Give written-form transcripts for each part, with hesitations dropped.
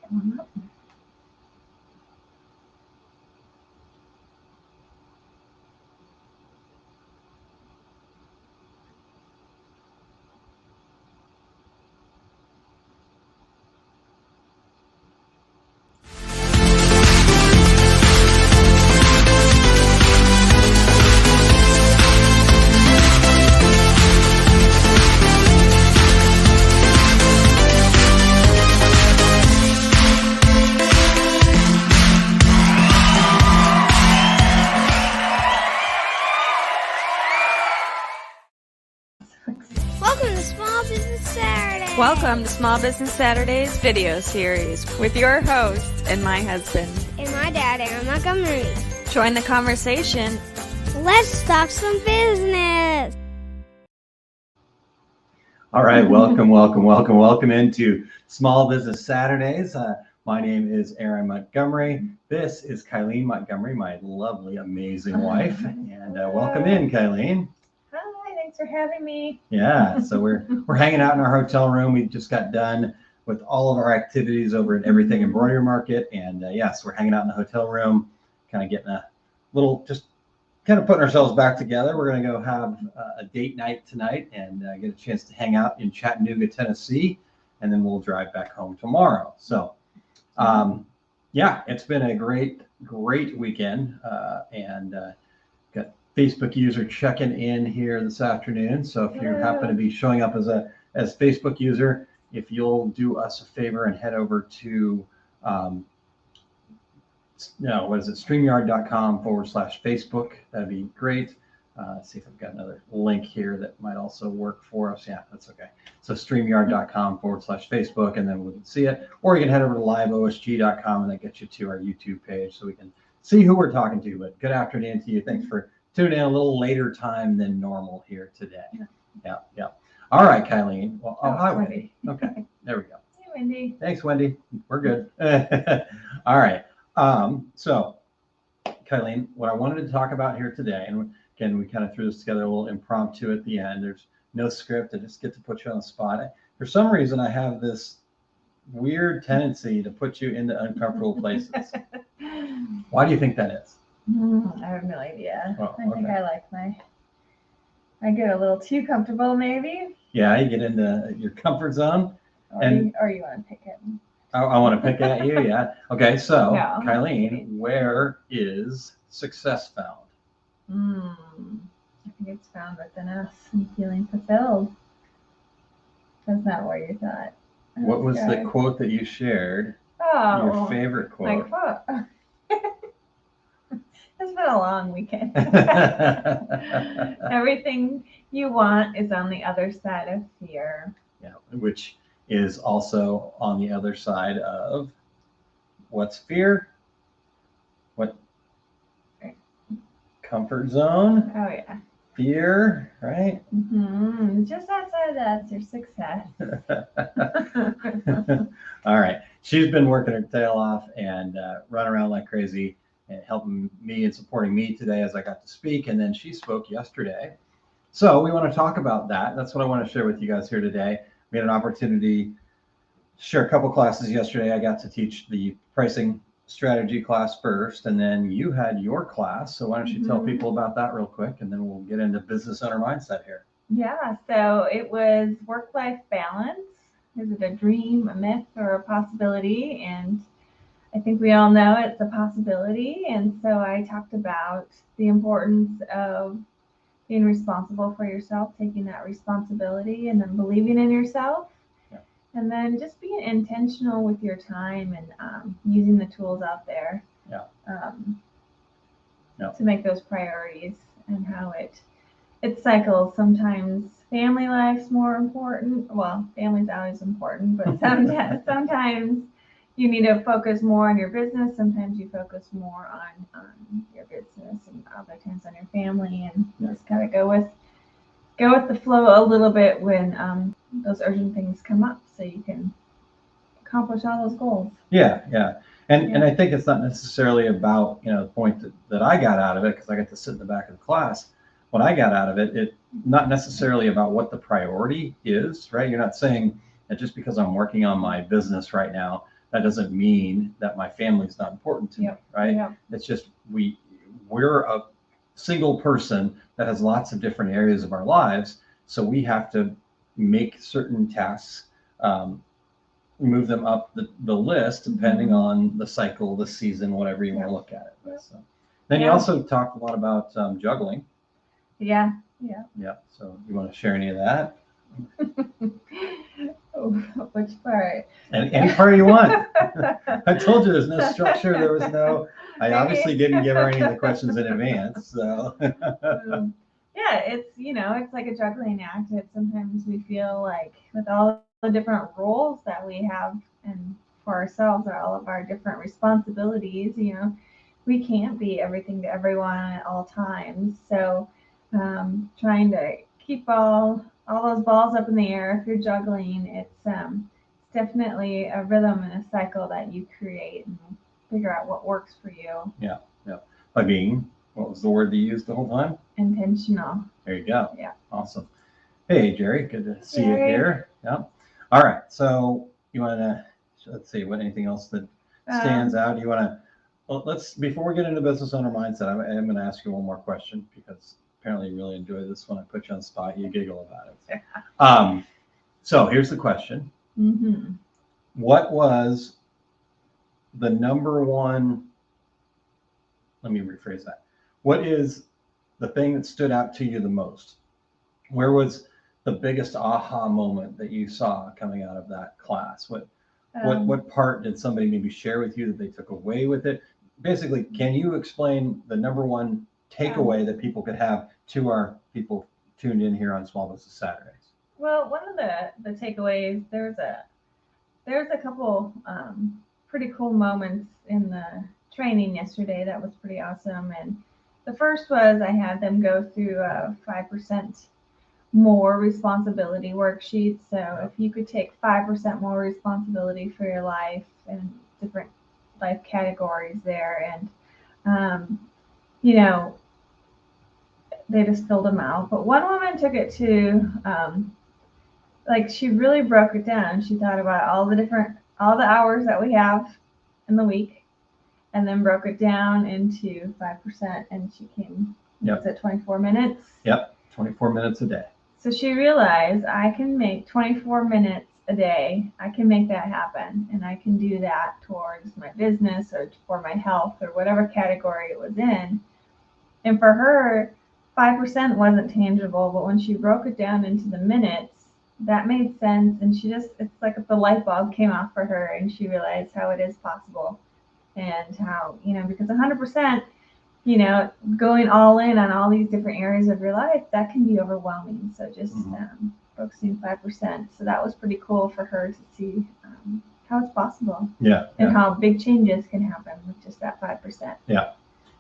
Come on up. Welcome to Small Business Saturday. Welcome to Small Business Saturdays video series with your host and my husband. And my dad, Aaron Montgomery. Join the conversation. Let's talk some business. All right, welcome into Small Business Saturdays. My name is Aaron Montgomery. This is Kylene Montgomery, my lovely, amazing wife. And welcome in, Kylene. Hi, thanks for having me. Yeah, so we're hanging out in our hotel room. We just got done with all of our activities over at Everything Embroidery Market. And yes, we're hanging out in the hotel room, kind of getting a little, just kind of putting ourselves back together. We're going to go have a date night tonight and get a chance to hang out in Chattanooga, Tennessee, and then we'll drive back home tomorrow. So, yeah, it's been a great weekend, and got Facebook user checking in here this afternoon. So if you happen to be showing up as Facebook user, if you'll do us a favor and head over to StreamYard.com/Facebook. That'd be great. Let's see if I've got another link here that might also work for us. Yeah, that's okay. So StreamYard.com/Facebook, and then we can see it. Or you can head over to LiveOSG.com, and that gets you to our YouTube page so we can see who we're talking to. But good afternoon to you. Thanks for tuning in a little later time than normal here today. Yeah. All right, Kylene. Well, hi, Wendy. Okay, there we go. Hey, Wendy. Thanks, Wendy. We're good. All right. So, Kylene, what I wanted to talk about here today, and again, we kind of threw this together a little impromptu at the end. There's no script. I just get to put you on the spot. For some reason, I have this weird tendency to put you into uncomfortable places. Why do you think that is? I have no idea. Oh, I think okay. I get a little too comfortable, maybe. Yeah, you get into your comfort zone. Or you want to pick it. I want to pick at you, yeah. Okay, so, No. Kylene, where is success found? I think it's found within us and feeling fulfilled. That's not what you thought. What was the quote that you shared? Oh, Your favorite quote? my quote. It's been a long weekend. Everything you want is on the other side of fear. Yeah, which is also on the other side of what's fear? What? Comfort zone? Oh, yeah. Fear, right? Just outside of that's your success. All right. She's been working her tail off and running around like crazy and helping me and supporting me today as I got to speak. And then she spoke yesterday. So we want to talk about that. That's what I want to share with you guys here today. We had an opportunity to share a couple classes yesterday. I got to teach the pricing strategy class first, and then you had your class. So why don't you tell people about that real quick, and then we'll get into business owner mindset here. Yeah, so it was work-life balance. Is it a dream, a myth, or a possibility? And I think we all know it's a possibility. And so I talked about the importance of being responsible for yourself, taking that responsibility, and then believing in yourself. Yeah. And then just being intentional with your time and using the tools out there to make those priorities, and how it cycles. Sometimes family life's more important. Well, family's always important, but sometimes you need to focus more on your business. Sometimes you focus more on your business, and other times on your family, and just kind of go with the flow a little bit when those urgent things come up, so you can accomplish all those goals. Yeah. And I think it's not necessarily about, the point that I got out of it, because I got to sit in the back of the class. What I got out of it not necessarily about what the priority is, right? You're not saying that just because I'm working on my business right now, that doesn't mean that my family's not important to me, right? Yeah. It's just we're a single person that has lots of different areas of our lives, so we have to make certain tasks, move them up the list depending on the cycle, the season, whatever you want to look at it. So then you also talked a lot about juggling. Yeah. So you want to share any of that? Oh, which part? And any part you want. I told you there's no structure. There was no. I obviously didn't give her any of the questions in advance. So. Yeah, it's like a juggling act. Sometimes we feel like with all the different roles that we have and for ourselves, or all of our different responsibilities, we can't be everything to everyone at all times. So trying to keep all those balls up in the air. If you're juggling, it's definitely a rhythm and a cycle that you create and figure out what works for you. Yeah. By being, what was the word you used the whole time? Intentional. There you go. Yeah. Awesome. Hey, Jerry, good to see you here. Yeah. All right. So you want to, let's see, anything else that stands out? You want to, well, before we get into business owner mindset, I'm going to ask you one more question, because apparently you really enjoy this when I put you on the spot. You giggle about it. So here's the question. Mm-hmm. What was the number one, let me rephrase that. What is the thing that stood out to you the most? Where was the biggest aha moment that you saw coming out of that class? What part did somebody maybe share with you that they took away with it? Basically, can you explain the number one takeaway that people could have to our people tuned in here on Small Business Saturdays? Well, one of the takeaways, there's a couple pretty cool moments in the training yesterday that was pretty awesome. And the first was I had them go through a 5% more responsibility worksheet. So if you could take 5% more responsibility for your life and different life categories there, and they just filled them out. But one woman took it to she really broke it down. She thought about all the hours that we have in the week, and then broke it down into 5%, and she came at 24 minutes. Yep, 24 minutes a day. So she realized I can make 24 minutes a day. I can make that happen, and I can do that towards my business or for my health or whatever category it was in. And for her, 5% wasn't tangible, but when she broke it down into the minutes, that made sense. And it's like if the light bulb came off for her, and she realized how it is possible, and how, because 100%, going all in on all these different areas of your life, that can be overwhelming. So just focusing 5%. So that was pretty cool for her to see how it's possible. Yeah. And how big changes can happen with just that 5%. Yeah.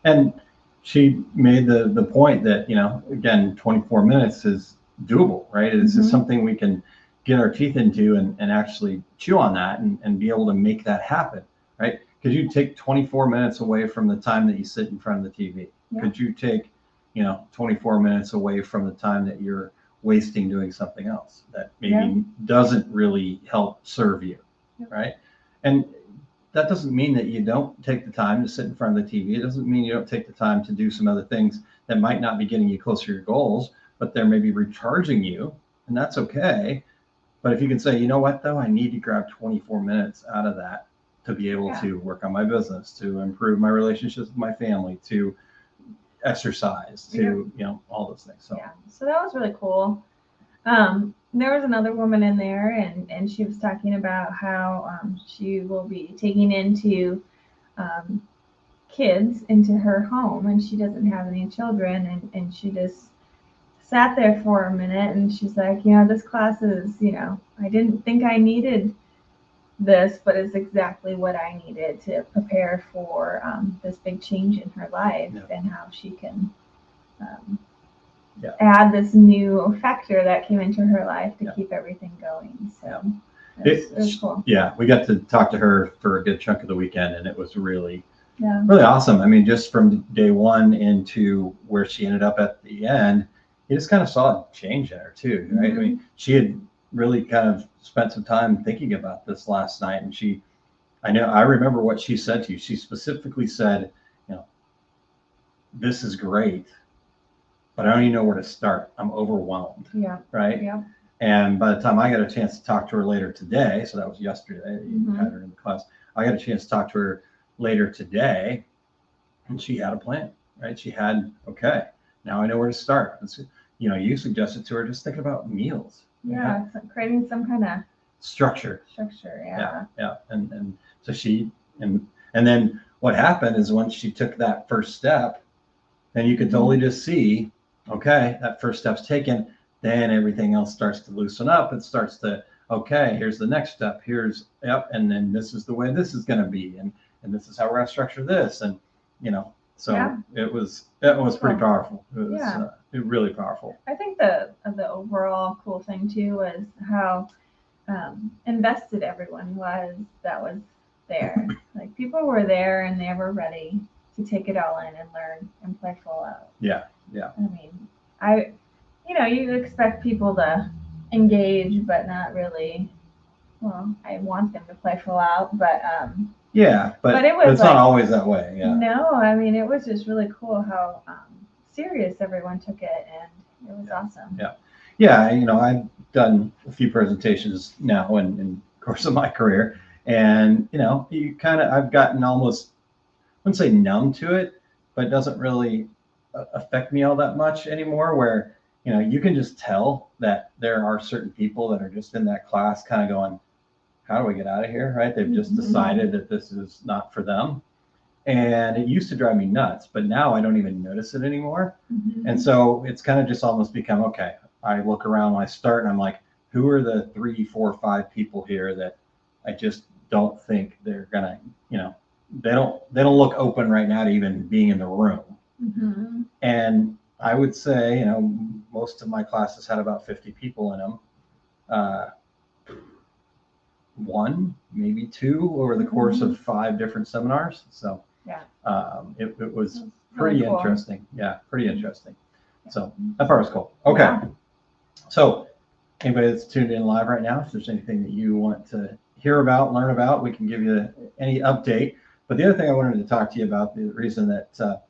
And she made the point that, again, 24 minutes is doable, right? It's just something we can get our teeth into and actually chew on that and be able to make that happen, right? Could you take 24 minutes away from the time that you sit in front of the TV? Yeah. Could you take, 24 minutes away from the time that you're wasting doing something else that maybe doesn't really help serve you, right? And that doesn't mean that you don't take the time to sit in front of the TV. It doesn't mean you don't take the time to do some other things that might not be getting you closer to your goals, but they're maybe recharging you, and that's okay. But if you can say, you know what, though, I need to grab 24 minutes out of that to be able to work on my business, to improve my relationships with my family, to exercise, to, all those things. So that was really cool. There was another woman in there, and she was talking about how she will be taking into kids into her home, and she doesn't have any children, and she just sat there for a minute, and she's like, this class is, I didn't think I needed this, but it's exactly what I needed to prepare for this big change in her life, and how she can add this new factor that came into her life to keep everything going. So it was cool. Yeah, we got to talk to her for a good chunk of the weekend, and it was really awesome. I mean, just from day one into where she ended up at the end, you just kind of saw a change in her too, right? I mean, she had really kind of spent some time thinking about this last night, and she I remember what she said to you. She specifically said, this is great, but I don't even know where to start. I'm overwhelmed. Yeah. Right. Yeah. And by the time I got a chance to talk to her later today, so that was yesterday, you had her in the class. I got a chance to talk to her later today, and she had a plan, right? She had, okay, now I know where to start. You suggested to her just thinking about meals. Yeah, so creating some kind of structure. Yeah. Yeah. And so and then what happened is once she took that first step, then you could totally just see, okay, that first step's taken, then everything else starts to loosen up. It starts to, okay, here's the next step. And then this is the way this is going to be. And this is how we're going to structure this. And, so it was pretty powerful. It was really powerful. I think the overall cool thing too was how invested everyone was that was there. Like people were there and they were ready to take it all in and learn and play full out. Yeah. I mean, you expect people to engage, but not really. Well, I want them to play full out, but but it's not always that way. Yeah. No, I mean, it was just really cool how serious everyone took it, and it was awesome. Yeah. I've done a few presentations now in the course of my career, and I've gotten almost, I wouldn't say numb to it, but it doesn't really affect me all that much anymore. Where you can just tell that there are certain people that are just in that class, kind of going, how do we get out of here? Right? They've just decided that this is not for them. And it used to drive me nuts, but now I don't even notice it anymore. And so it's kind of just almost become, okay, I look around when I start and I'm like, who are the 3, 4, 5 people here that I just don't think they're gonna, they don't look open right now to even being in the room. And I would say, most of my classes had about 50 people in them. 1, maybe 2 over the course of 5 different seminars. So it was pretty really cool. interesting. Yeah, pretty interesting. So that part was cool. Okay. So anybody that's tuned in live right now, if there's anything that you want to hear about, learn about, we can give you any update. But the other thing I wanted to talk to you about, the reason that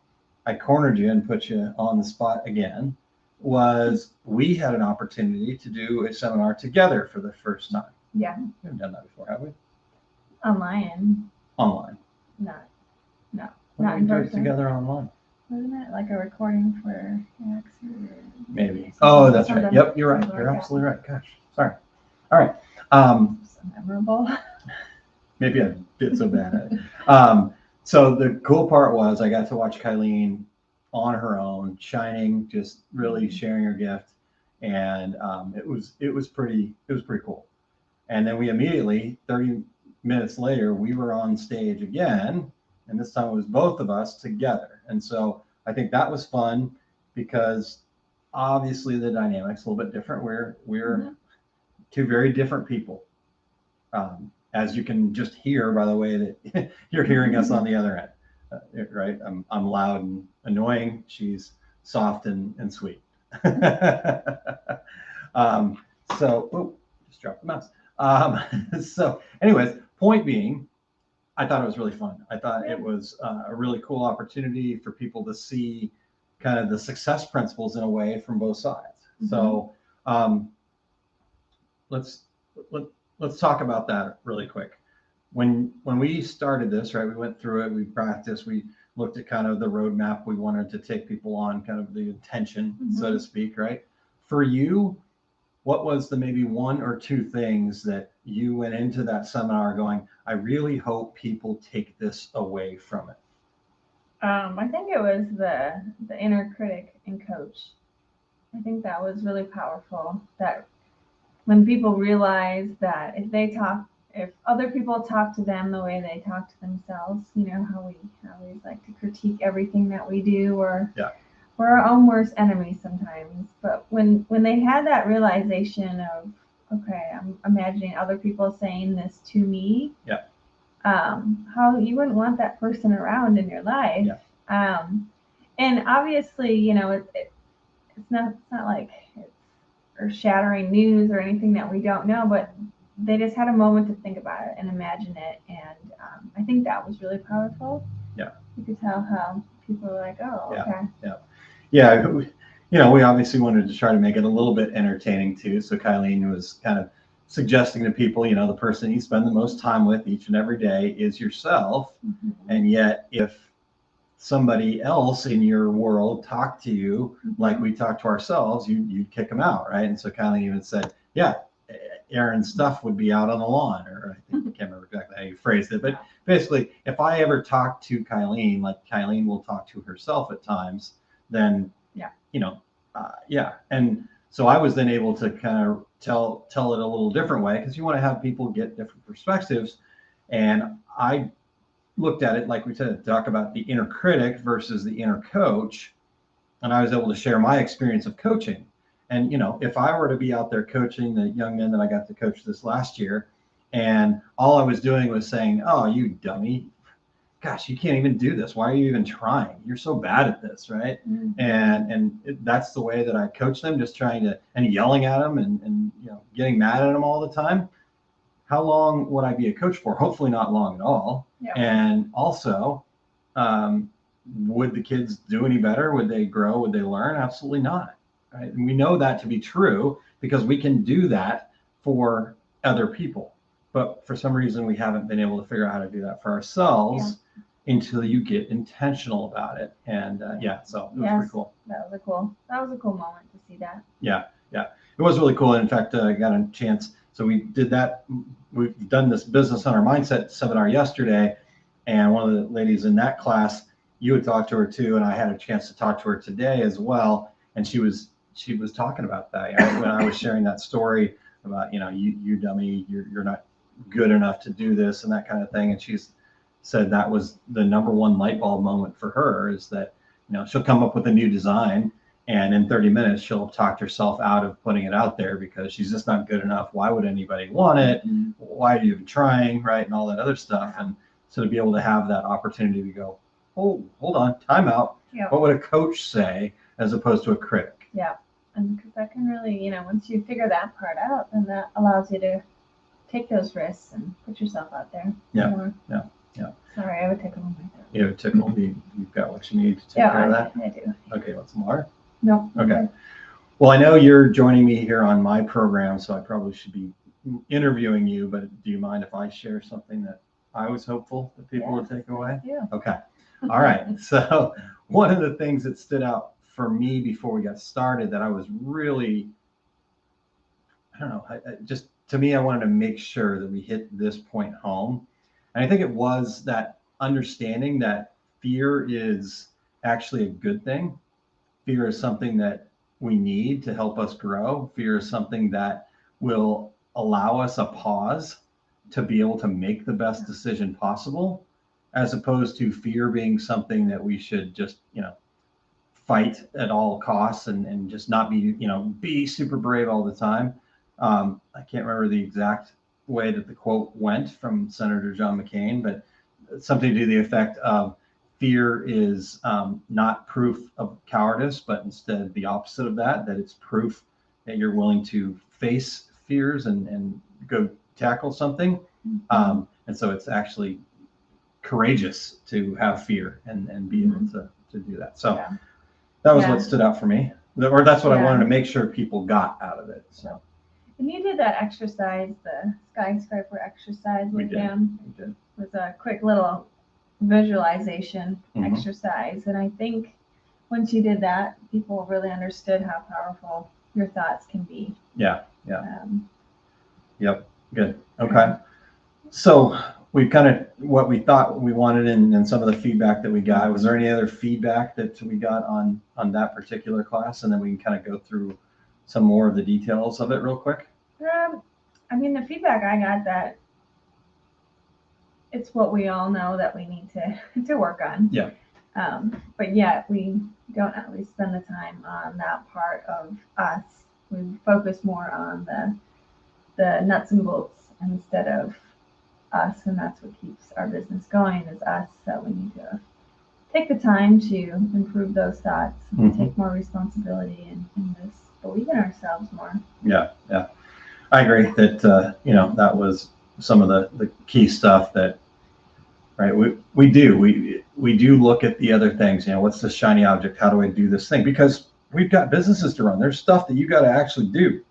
I cornered you and put you on the spot again, was we had an opportunity to do a seminar together for the first time. Yeah. We haven't done that before, have we? Online. No. Not in person. Together online. Wasn't it like a recording for X? Maybe. Oh, that's right. Yep, you're right. You're absolutely right. Gosh, sorry. All right. So memorable. Maybe I did so bad at it. So the cool part was I got to watch Kylene on her own, shining, just really sharing her gift, and it was pretty cool. And then we immediately, 30 minutes later, we were on stage again, and this time it was both of us together. And so I think that was fun because obviously the dynamic's a little bit different. We're 2 very different people. As you can just hear by the way that you're hearing us on the other end, right? I'm loud and annoying. She's soft and sweet. Just dropped the mouse. So anyways, point being, I thought it was really fun. I thought it was a really cool opportunity for people to see kind of the success principles in a way from both sides. So let's talk about that really quick. When we started this, right, we went through it, we practiced, we looked at kind of the roadmap we wanted to take people on, kind of the intention, so to speak, right? For you, what was the maybe 1 or 2 things that you went into that seminar going, I really hope people take this away from it? I think it was the inner critic and coach. I think that was really powerful. That when people realize that if other people talk to them the way they talk to themselves, how we always like to critique everything that we do, or we're our own worst enemies sometimes. But when they had that realization of, okay, I'm imagining other people saying this to me, how you wouldn't want that person around in your life. And obviously, it's not like it's earth-shattering news or anything that we don't know, but they just had a moment to think about it and imagine it, and I think that was really powerful. Yeah. You could tell how people were like, oh, okay. Yeah. We obviously wanted to try to make it a little bit entertaining too. So Kylene was kind of suggesting to people, the person you spend the most time with each and every day is yourself. Mm-hmm. And yet if somebody else in your world talked to you like we talk to ourselves, you'd kick them out, right? And so Kylene even said, yeah, Aaron's stuff would be out on the lawn, or I think I can't remember exactly how you phrased it, but basically, if I ever talk to Kylene, like Kylene will talk to herself at times, then and so I was then able to kind of tell it a little different way, because you want to have people get different perspectives, and I looked at it like we said, talk about the inner critic versus the inner coach, and I was able to share my experience of coaching. And if I were to be out there coaching the young men that I got to coach this last year, and all I was doing was saying, oh, you dummy, gosh, you can't even do this, why are you even trying, you're so bad at this, right? Mm-hmm. And that's the way that I coach them, just trying to, and yelling at them and getting mad at them all the time. How long would I be a coach for? Hopefully not long at all. Yeah. And also, would the kids do any better? Would they grow? Would they learn? Absolutely not. Right? And we know that to be true because we can do that for other people. But for some reason, we haven't been able to figure out how to do that for ourselves until you get intentional about it. And so it was pretty cool. That was a cool moment to see that. Yeah. It was really cool. And in fact, I got a chance. So we did that. We've done this business owner mindset seminar yesterday. And one of the ladies in that class, you had talked to her too. And I had a chance to talk to her today as well. And she was talking about that. When I was sharing that story about, you dummy, you're not good enough to do this and that kind of thing. And she's said that was the number one light bulb moment for her, is that, she'll come up with a new design, and in 30 minutes, she'll have talked herself out of putting it out there because she's just not good enough. Why would anybody want it? Mm-hmm. Why are you even trying? Right. And all that other stuff. And so to be able to have that opportunity to go, oh, hold on, time out. Yeah. What would a coach say as opposed to a critic? Yeah. And because that can really, once you figure that part out, then that allows you to take those risks and put yourself out there. Yeah. More. Yeah. Sorry, I would tickle my throat. You have tickle. You've got what you need to take care of that? I do. Okay, want some water? No. Okay. Well, I know you're joining me here on my program, so I probably should be interviewing you, but do you mind if I share something that I was hopeful that people would take away? Yeah. Okay. All right. So one of the things that stood out for me before we got started that I was really, just to me, I wanted to make sure that we hit this point home. And I think it was that understanding that fear is actually a good thing. Fear is something that we need to help us grow. Fear is something that will allow us a pause to be able to make the best decision possible, as opposed to fear being something that we should just, fight at all costs and just not be super brave all the time. I can't remember the exact way that the quote went from Senator John McCain, but something to the effect of fear is not proof of cowardice, but instead the opposite of that it's proof that you're willing to face fears and go tackle something. And so it's actually courageous to have fear and be able to do that. So that was what stood out for me, or that's what I wanted to make sure people got out of it. So. And you did that exercise, the Skyscraper Exercise with him. We did. It was a quick little visualization exercise. And I think once you did that, people really understood how powerful your thoughts can be. Yeah. Yep. Good. Okay. So we kind of, what we thought we wanted and some of the feedback that we got, was there any other feedback that we got on that particular class? And then we can kind of go through some more of the details of it real quick. The feedback I got that it's what we all know that we need to work on. Yeah. But yet we don't always spend the time on that part of us. We focus more on the nuts and bolts instead of us, and that's what keeps our business going, is us. So we need to take the time to improve those thoughts and take more responsibility and just believe in ourselves more. Yeah. I agree that that was some of the key stuff that right? We do. We do look at the other things. What's the shiny object? How do I do this thing? Because we've got businesses to run. There's stuff that you got to actually do.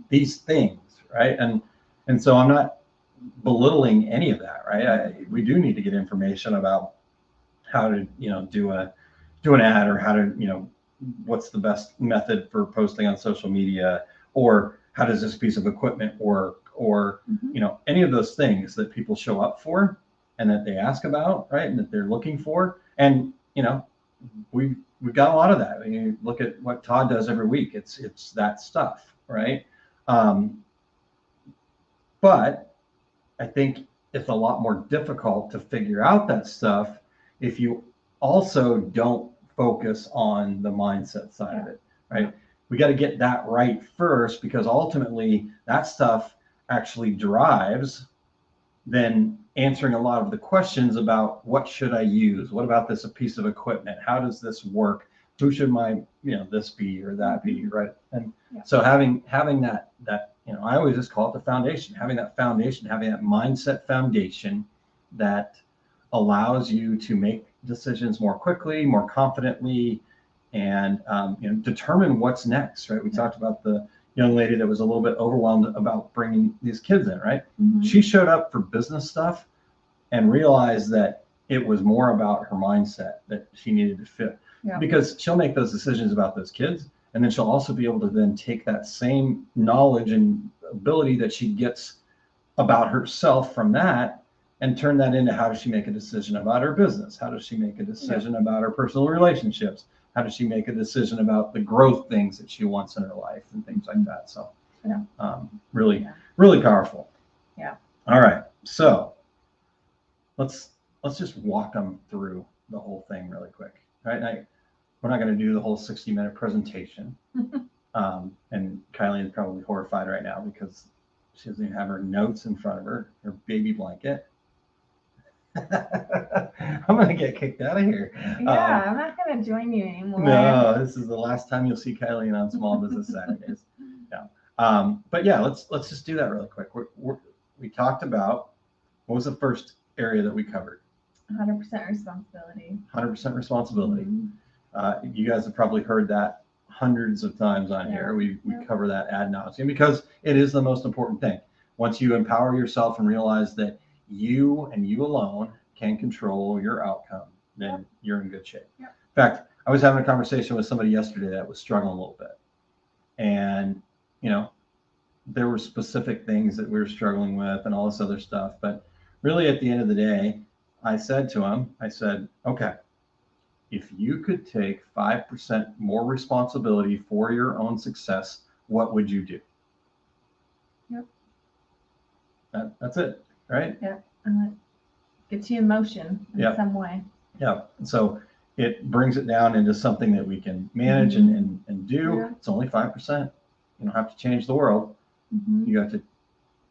These things, right? And so I'm not belittling any of that, right? We do need to get information about how to, do an ad, or how to, what's the best method for posting on social media, or how does this piece of equipment work, or any of those things that people show up for and that they ask about, right, and that they're looking for. And we've got a lot of that. You look at what Todd does every week. It's that stuff, right? But I think it's a lot more difficult to figure out that stuff if you also don't focus on the mindset side of it, right? We got to get that right first, because ultimately that stuff actually drives then answering a lot of the questions about what should I use? What about this piece of equipment? How does this work? Who should my, this be or that be, right? And so having that, I always just call it the foundation, having that foundation, having that mindset foundation that allows you to make decisions more quickly, more confidently, and determine what's next, right? We talked about the young lady that was a little bit overwhelmed about bringing these kids in, right? She showed up for business stuff and realized that it was more about her mindset that she needed to fit, because she'll make those decisions about those kids, and then she'll also be able to then take that same knowledge and ability that she gets about herself from that and turn that into how does she make a decision about her business? How does she make a decision about her personal relationships? How does she make a decision about the growth things that she wants in her life and things like that? So really powerful. Yeah. All right. So let's just walk them through the whole thing really quick. Right. We're not going to do the whole 60-minute presentation. And Kylene is probably horrified right now because she doesn't even have her notes in front of her baby blanket. I'm going to get kicked out of here. Yeah, I'm not going to join you anymore. No, this is the last time you'll see Kylene on Small Business Saturdays. Yeah. But yeah, let's just do that really quick. We talked about, what was the first area that we covered? 100% responsibility. 100% responsibility. You guys have probably heard that hundreds of times on here. We cover that ad nauseum because it is the most important thing. Once you empower yourself and realize that you and you alone can control your outcome, then you're in good shape. In fact, I was having a conversation with somebody yesterday that was struggling a little bit. And, there were specific things that we were struggling with and all this other stuff. But really at the end of the day, I said to him, okay, if you could take 5% more responsibility for your own success, what would you do? That's it, right? Gets you in motion in some way. So it brings it down into something that we can manage and do. It's only 5%. You don't have to change the world. You have to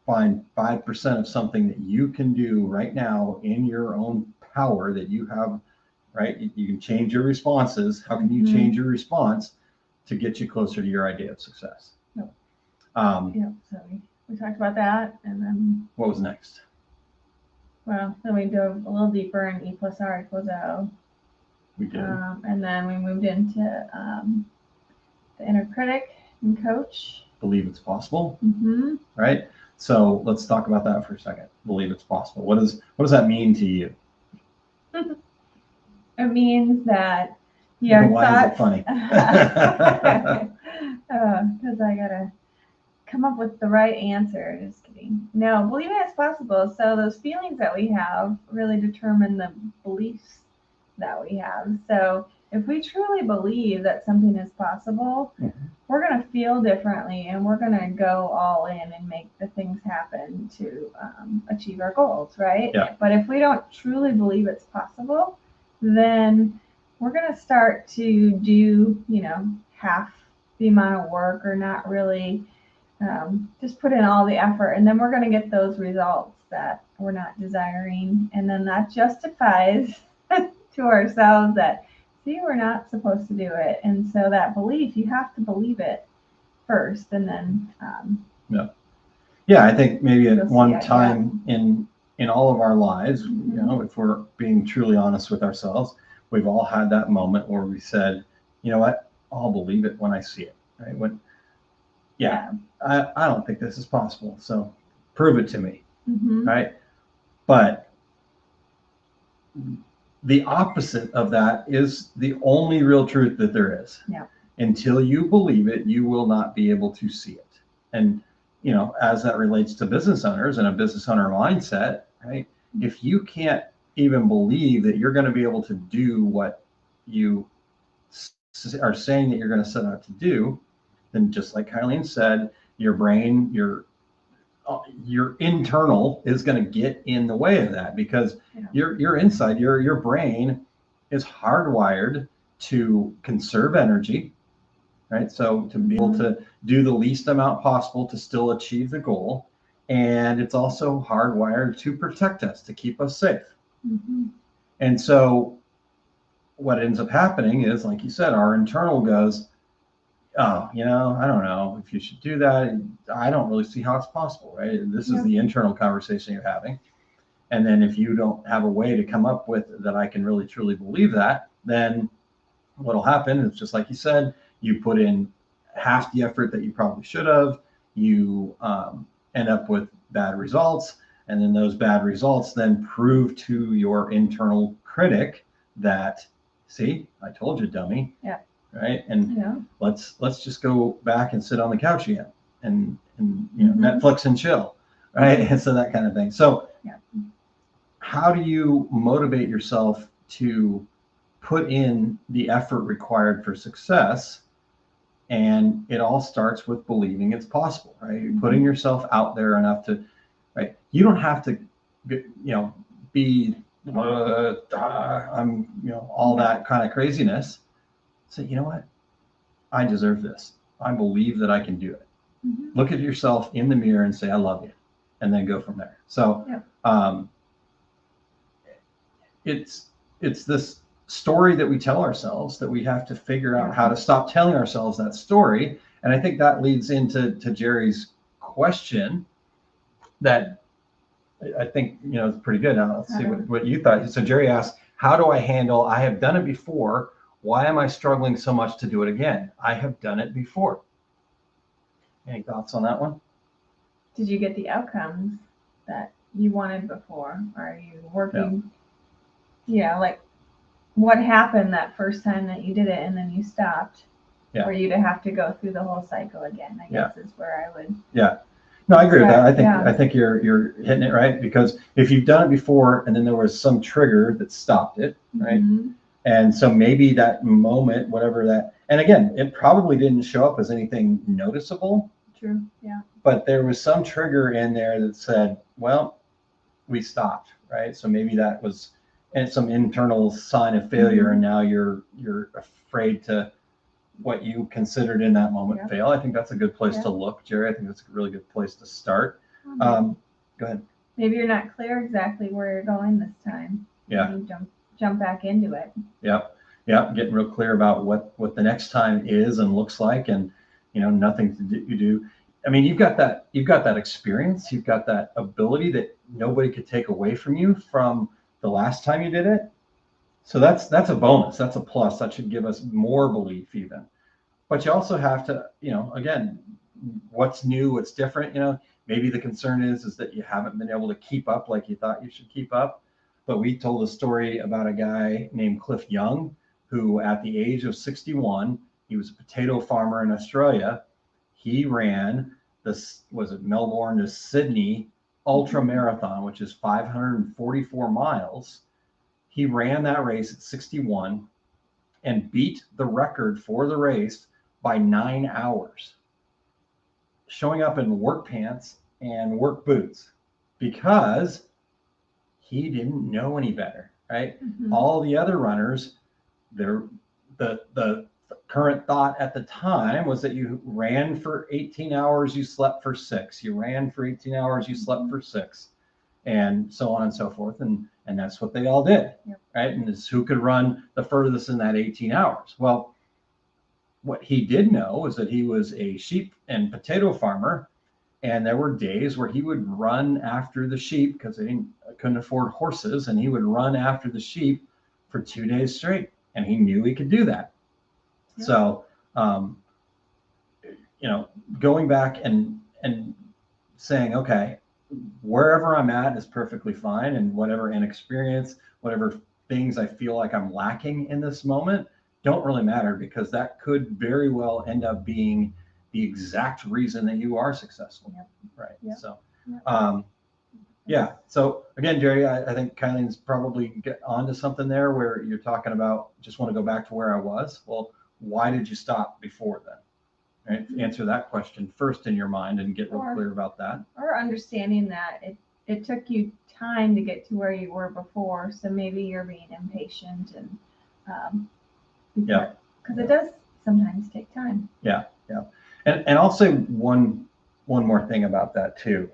find 5% of something that you can do right now in your own power that you have, right? You can change your responses. How can you change your response to get you closer to your idea of success? So we talked about that, and then what was next? Well, then we dove a little deeper in E plus R equals O. We did. And then we moved into the inner critic and coach. Believe it's possible. Right. So let's talk about that for a second. Believe it's possible. What does that mean to you? It means that your Why thoughts. Is it funny? Because I gotta come up with the right answer. Just kidding. No, believing it's possible. So those feelings that we have really determine the beliefs that we have. So if we truly believe that something is possible, we're going to feel differently, and we're going to go all in and make the things happen to achieve our goals, right? But if we don't truly believe it's possible, then we're going to start to do, half the amount of work, or not really just put in all the effort, and then we're going to get those results that we're not desiring, and then that justifies to ourselves that, see, we're not supposed to do it. And so that belief, you have to believe it first, and then I think maybe at one time in in all of our lives, if we're being truly honest with ourselves, we've all had that moment where we said, you know what, I'll believe it when I see it, right? I don't think this is possible, so prove it to me, right? But the opposite of that is the only real truth that there is. Yeah. Until you believe it, you will not be able to see it. And, as that relates to business owners and a business owner mindset, right? If you can't even believe that you're going to be able to do what you are saying that you're going to set out to do, then just like Kylene said, your brain, your internal is going to get in the way of that, because your inside, your brain is hardwired to conserve energy, right? So to be able to do the least amount possible to still achieve the goal. And it's also hardwired to protect us, to keep us safe. And so what ends up happening is, like you said, our internal goes, oh, I don't know if you should do that. I don't really see how it's possible, right? This is the internal conversation you're having. And then if you don't have a way to come up with that, I can really truly believe that, then what'll happen is, just like you said, you put in half the effort that you probably should have. You end up with bad results. And then those bad results then prove to your internal critic that, see, I told you, dummy. Yeah. Right. And let's just go back and sit on the couch again and Netflix and chill. Right. And so that kind of thing. So how do you motivate yourself to put in the effort required for success? And it all starts with believing it's possible, right? Putting yourself out there enough to, right? You don't have to, be, all that kind of craziness. Say, you know what? I deserve this. I believe that I can do it. Look at yourself in the mirror and say, I love you. And then go from there. So it's this story that we tell ourselves that we have to figure out how to stop telling ourselves that story. And I think that leads into Jerry's question that I think, is pretty good. Now let's see what you thought. So Jerry asked, how do I handle, I have done it before. Why am I struggling so much to do it again? I have done it before. Any thoughts on that one? Did you get the outcomes that you wanted before? Are you working? Like what happened that first time that you did it and then you stopped for you to have to go through the whole cycle again? I guess is where I would. Yeah. No, I agree with that. I think you're hitting it right, because if you've done it before and then there was some trigger that stopped it, right? And so maybe that moment, whatever that, and again, it probably didn't show up as anything noticeable. True. Yeah. But there was some trigger in there that said, well, we stopped, right? So maybe that was some internal sign of failure, and now you're afraid to what you considered in that moment fail. I think that's a good place to look, Jerry. I think that's a really good place to start. Go ahead. Maybe you're not clear exactly where you're going this time. Yeah. You jump back into it. Yep. Getting real clear about what the next time is and looks like, and nothing to do. I mean, you've got that experience, you've got that ability that nobody could take away from you from the last time you did it. So that's a bonus. That's a plus. That should give us more belief even. But you also have to, again, what's new, what's different, maybe the concern is that you haven't been able to keep up like you thought you should keep up. But we told a story about a guy named Cliff Young, who at the age of 61, he was a potato farmer in Australia. He ran Melbourne to Sydney ultra marathon, which is 544 miles. He ran that race at 61 and beat the record for the race by 9 hours, showing up in work pants and work boots because he didn't know any better, right? All the other runners, the current thought at the time was that you ran for 18 hours, you slept for 6. You ran for 18 hours, you slept for 6, and so on and so forth. And that's what they all did, right? And it's who could run the furthest in that 18 hours. Well, what he did know was that he was a sheep and potato farmer, And there were days where he would run after the sheep because they couldn't afford horses, and he would run after the sheep for 2 days straight, and he knew he could do that. Yeah. So, going back and saying, okay, wherever I'm at is perfectly fine, and whatever inexperience, whatever things I feel like I'm lacking in this moment don't really matter, because that could very well end up being the exact reason that you are successful. Yep. Right. Yep. So, So again, Jerry, I think Kylene's probably get onto something there where you're talking about, just want to go back to where I was. Well, why did you stop before then? Right? Answer that question first in your mind and get real clear about that. Or understanding that it took you time to get to where you were before, so maybe you're being impatient, and because it does sometimes take time. Yeah. And I'll say one more thing about that too.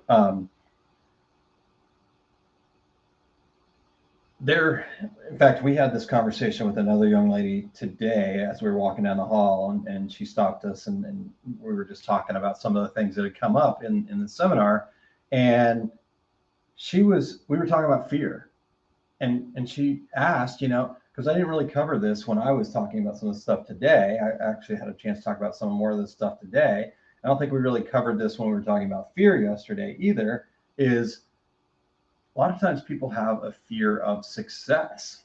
In fact, we had this conversation with another young lady today as we were walking down the hall, and she stopped us, and we were just talking about some of the things that had come up in the seminar, and we were talking about fear, and she asked, because I didn't really cover this when I was talking about some of the stuff today. I actually had a chance to talk about some more of this stuff today. I don't think we really covered this when we were talking about fear yesterday either, is a lot of times people have a fear of success,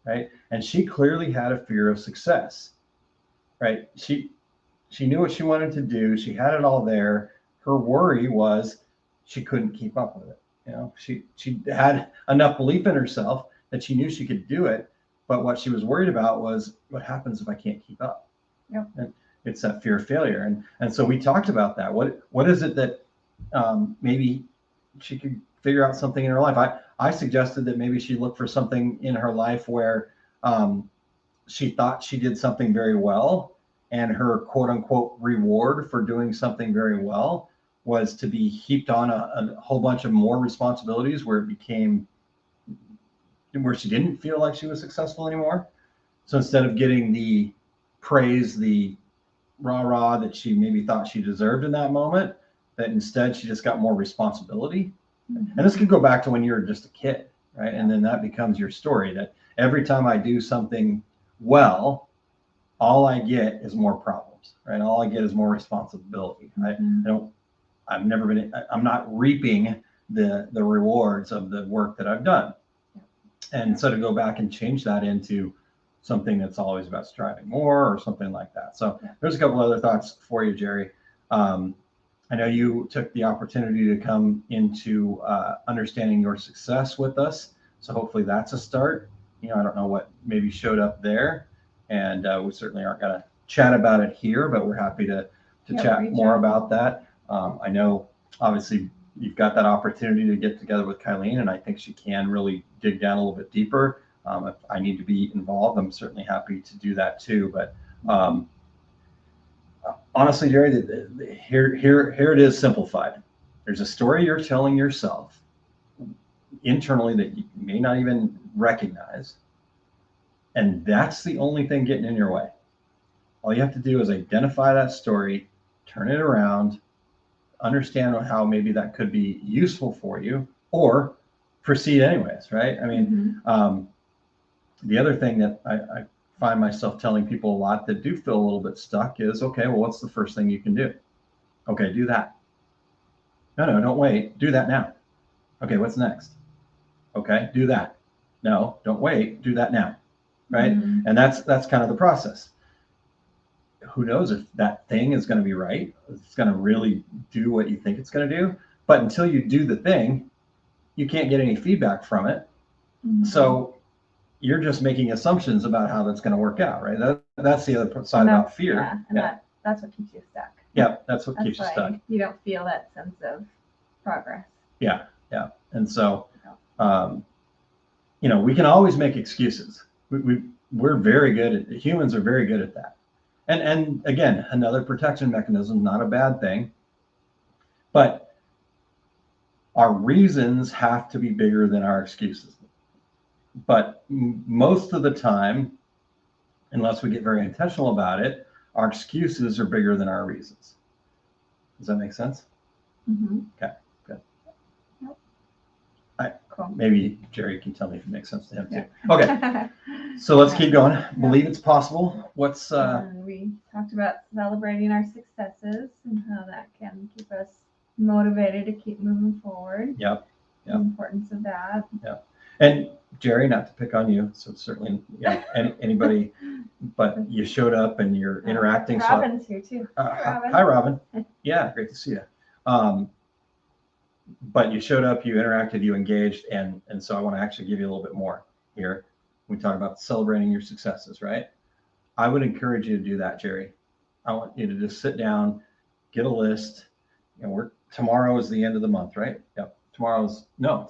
right? And she clearly had a fear of success, right? She knew what she wanted to do. She had it all there. Her worry was she couldn't keep up with it. She had enough belief in herself that she knew she could do it. But what she was worried about was, what happens if I can't keep up? Yep. And it's that fear of failure. And so we talked about that. What is it that maybe she could figure out something in her life? I suggested that maybe she look for something in her life where she thought she did something very well, and her quote unquote reward for doing something very well was to be heaped on a whole bunch of more responsibilities where she didn't feel like she was successful anymore. So instead of getting the praise, the rah-rah that she maybe thought she deserved in that moment, that instead she just got more responsibility. Mm-hmm. And this could go back to when you were just a kid, right? And then that becomes your story, that every time I do something well, all I get is more problems, right? All I get is more responsibility. Mm-hmm. I'm not reaping the rewards of the work that I've done. And so to go back and change that into something that's always about striving more or something like that. So there's a couple other thoughts for you, Jerry. I know you took the opportunity to come into understanding your success with us. So hopefully that's a start. I don't know what maybe showed up there. And we certainly aren't going to chat about it here, but we're happy to chat more about that. I know obviously you've got that opportunity to get together with Kylene, and I think she can really dig down a little bit deeper. If I need to be involved, I'm certainly happy to do that too. But honestly, Jerry, here it is simplified. There's a story you're telling yourself internally that you may not even recognize, and that's the only thing getting in your way. All you have to do is identify that story, turn it around, understand how maybe that could be useful for you, or proceed anyways, right? I mean, the other thing that I find myself telling people a lot that do feel a little bit stuck is, okay, well, what's the first thing you can do? Okay, do that. No, don't wait. Do that now. Okay, what's next? Okay, do that. No, don't wait. Do that now, right? Mm-hmm. And that's kind of the process. Who knows if that thing is going to be right? It's going to really do what you think it's going to do. But until you do the thing, you can't get any feedback from it. Mm-hmm. So you're just making assumptions about how that's going to work out, right? That's the other side about fear. Yeah, and that's what keeps you stuck. Yeah, that's what keeps you stuck. You don't feel that sense of progress. Yeah. And so, we can always make excuses. We're very good at, humans are very good at that. And again, another protection mechanism, not a bad thing, but our reasons have to be bigger than our excuses. But most of the time, unless we get very intentional about it, our excuses are bigger than our reasons. Does that make sense? Mm-hmm. Okay, good. Yep. Cool. Maybe Jerry can tell me if it makes sense to him Yeah. too. Okay, so let's keep going. Believe it's possible. What's we talked about celebrating our successes and how that can keep us motivated to keep moving forward. Yep. The importance of that. Yep. And Jerry, not to pick on you, so certainly anybody, but you showed up and you're interacting. Robin's here too. Hi, Robin. Yeah, great to see you. But you showed up, you interacted, you engaged, and so I want to actually give you a little bit more here. We talk about celebrating your successes, right? I would encourage you to do that, Jerry. I want you to just sit down, get a list. Tomorrow is the end of the month, right? Yep.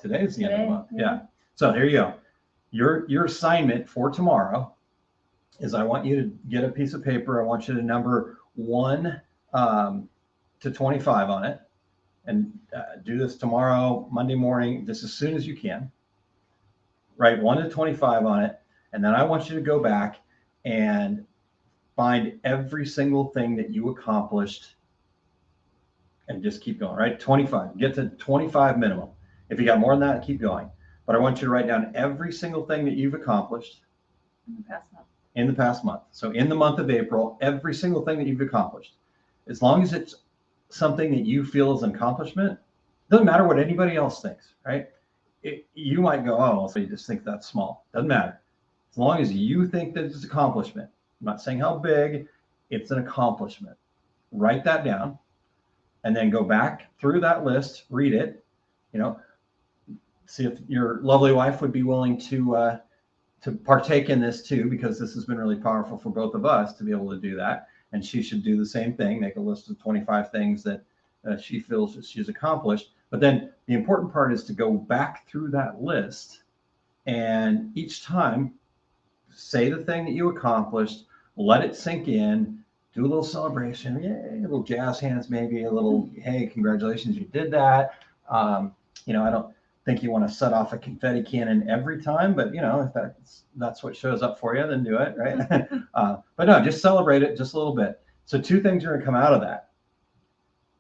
Today is the end of the month. Yeah. So here you go. Your assignment for tomorrow is I want you to get a piece of paper. I want you to number 1 to 25 on it, and do this tomorrow, Monday morning, just as soon as you can. Write 1 to 25 on it, and then I want you to go back and find every single thing that you accomplished and just keep going, right? 25, get to 25 minimum. If you got more than that, keep going. But I want you to write down every single thing that you've accomplished in the past month. So in the month of April, every single thing that you've accomplished, as long as it's something that you feel is an accomplishment, doesn't matter what anybody else thinks, right? You might go, oh, so you just think that's small. Doesn't matter. As long as you think that it's an accomplishment. I'm not saying how big, it's an accomplishment. Write that down and then go back through that list, read it, see if your lovely wife would be willing to partake in this too, because this has been really powerful for both of us to be able to do that. And she should do the same thing, make a list of 25 things that she feels that she's accomplished. But then the important part is to go back through that list and each time say the thing that you accomplished, let it sink in, do a little celebration, yay, a little jazz hands, maybe a little, hey, congratulations, you did that. I don't think you want to set off a confetti cannon every time, but if that's what shows up for you, then do it, right? But no, just celebrate it just a little bit. So 2 things are going to come out of that.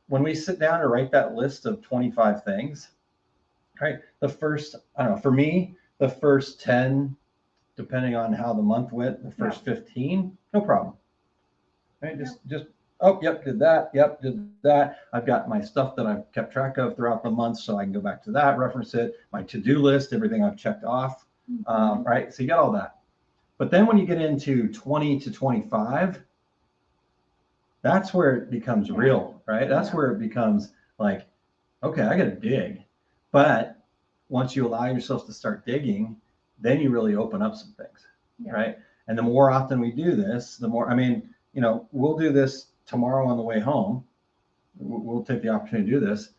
When we sit down to write that list of 25 things, right? The first, I don't know, for me, the first 10, depending on how the month went, the first 15, no problem. Right? Just oh, yep, did that. Yep, did that. I've got my stuff that I've kept track of throughout the month, so I can go back to that, reference it, my to-do list, everything I've checked off, right? So you got all that. But then when you get into 20 to 25, that's where it becomes real, right? That's where it becomes like, okay, I got to dig. But once you allow yourself to start digging, then you really open up some things, right? And the more often we do this, the more, we'll do this tomorrow on the way home. We'll take the opportunity to do this.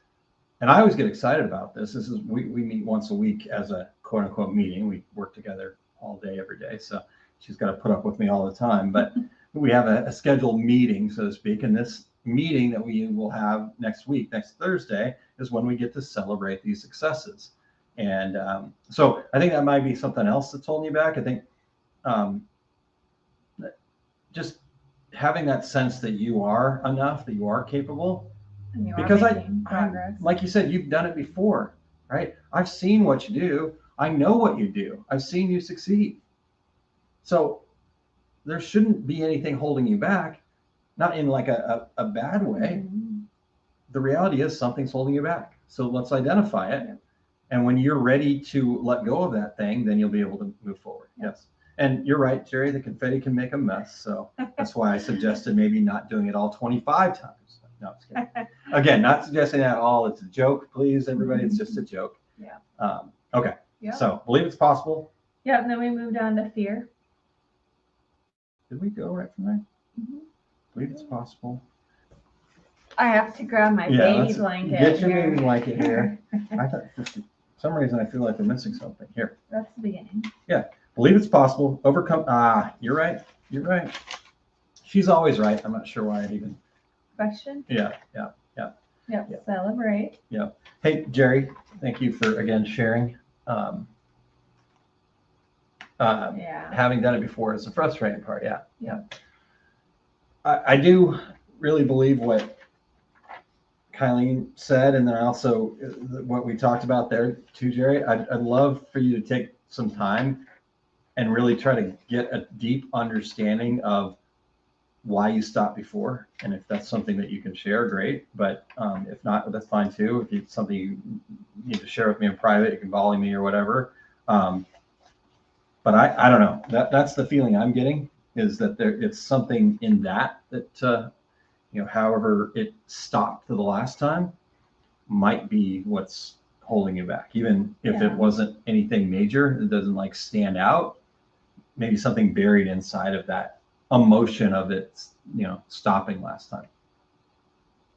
And I always get excited about this. We meet once a week as a quote unquote meeting. We work together all day, every day. So she's got to put up with me all the time. But we have a scheduled meeting, so to speak. And this meeting that we will have next week, next Thursday, is when we get to celebrate these successes. And so I think that might be something else that's holding you back. I think just having that sense that you are enough, that you are capable. And you because are making progress. like you said, you've done it before, right? I've seen what you do. I know what you do. I've seen you succeed. So there shouldn't be anything holding you back, not in like a bad way. Mm-hmm. The reality is something's holding you back. So let's identify it. Yeah. And when you're ready to let go of that thing, then you'll be able to move forward. Yeah. Yes. And you're right, Jerry, the confetti can make a mess. So that's why I suggested maybe not doing it all 25 times. No, I'm just kidding. Again, not suggesting that at all. It's a joke, please, everybody. It's just a joke. Yeah. Okay. Yep. So believe it's possible. Yeah. And then we moved on to fear. Did we go right from there? Mm-hmm. Believe it's possible. I have to grab my baby blanket. Get your baby blanket here. I thought for some reason I feel like we're missing something here. That's the beginning. Yeah. Believe it's possible. Overcome. You're right. You're right. She's always right. I'm not sure why I'd even. Question? Yeah. Celebrate. Yeah. Hey, Jerry, thank you for, again, sharing. Having done it before is the frustrating part. Yeah. I do really believe what Kylene said, and then also what we talked about there too, Jerry. I'd love for you to take some time and really try to get a deep understanding of why you stopped before. And if that's something that you can share, great. But if not, that's fine too. If it's something you need to share with me in private, you can volley me or whatever. But I don't know. That's the feeling I'm getting, is that it's something in that however it stopped the last time might be what's holding you back. Even if it wasn't anything major, it doesn't like stand out. Maybe something buried inside of that emotion of it, stopping last time.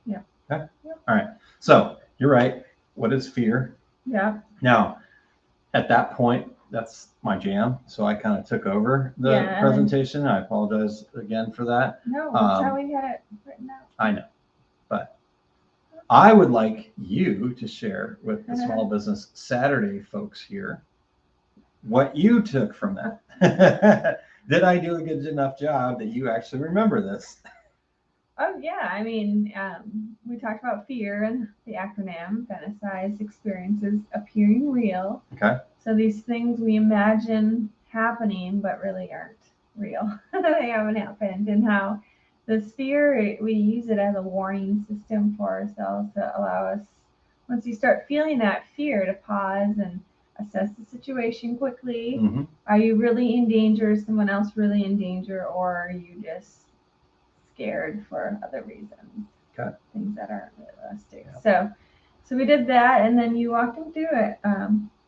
Yeah. Okay. Yep. All right. So you're right. What is fear? Yeah. Now, at that point, that's my jam. So I kind of took over the presentation. I apologize again for that. No, that's how we had it written out. I know, but I would like you to share with the Small Business Saturday folks here what you took from that. Did I do a good enough job that you actually remember this? Oh yeah, I mean, we talked about fear and the acronym, fantasize experiences appearing real. Okay. So these things we imagine happening, but really aren't real. They haven't happened, and how this fear, we use it as a warning system for ourselves to allow us, once you start feeling that fear, to pause and assess the situation quickly. Mm-hmm. Are you really in danger? Is someone else really in danger? Or are you just scared for other reasons? Okay. Things that aren't realistic. Yeah. So we did that, and then you walked them through it.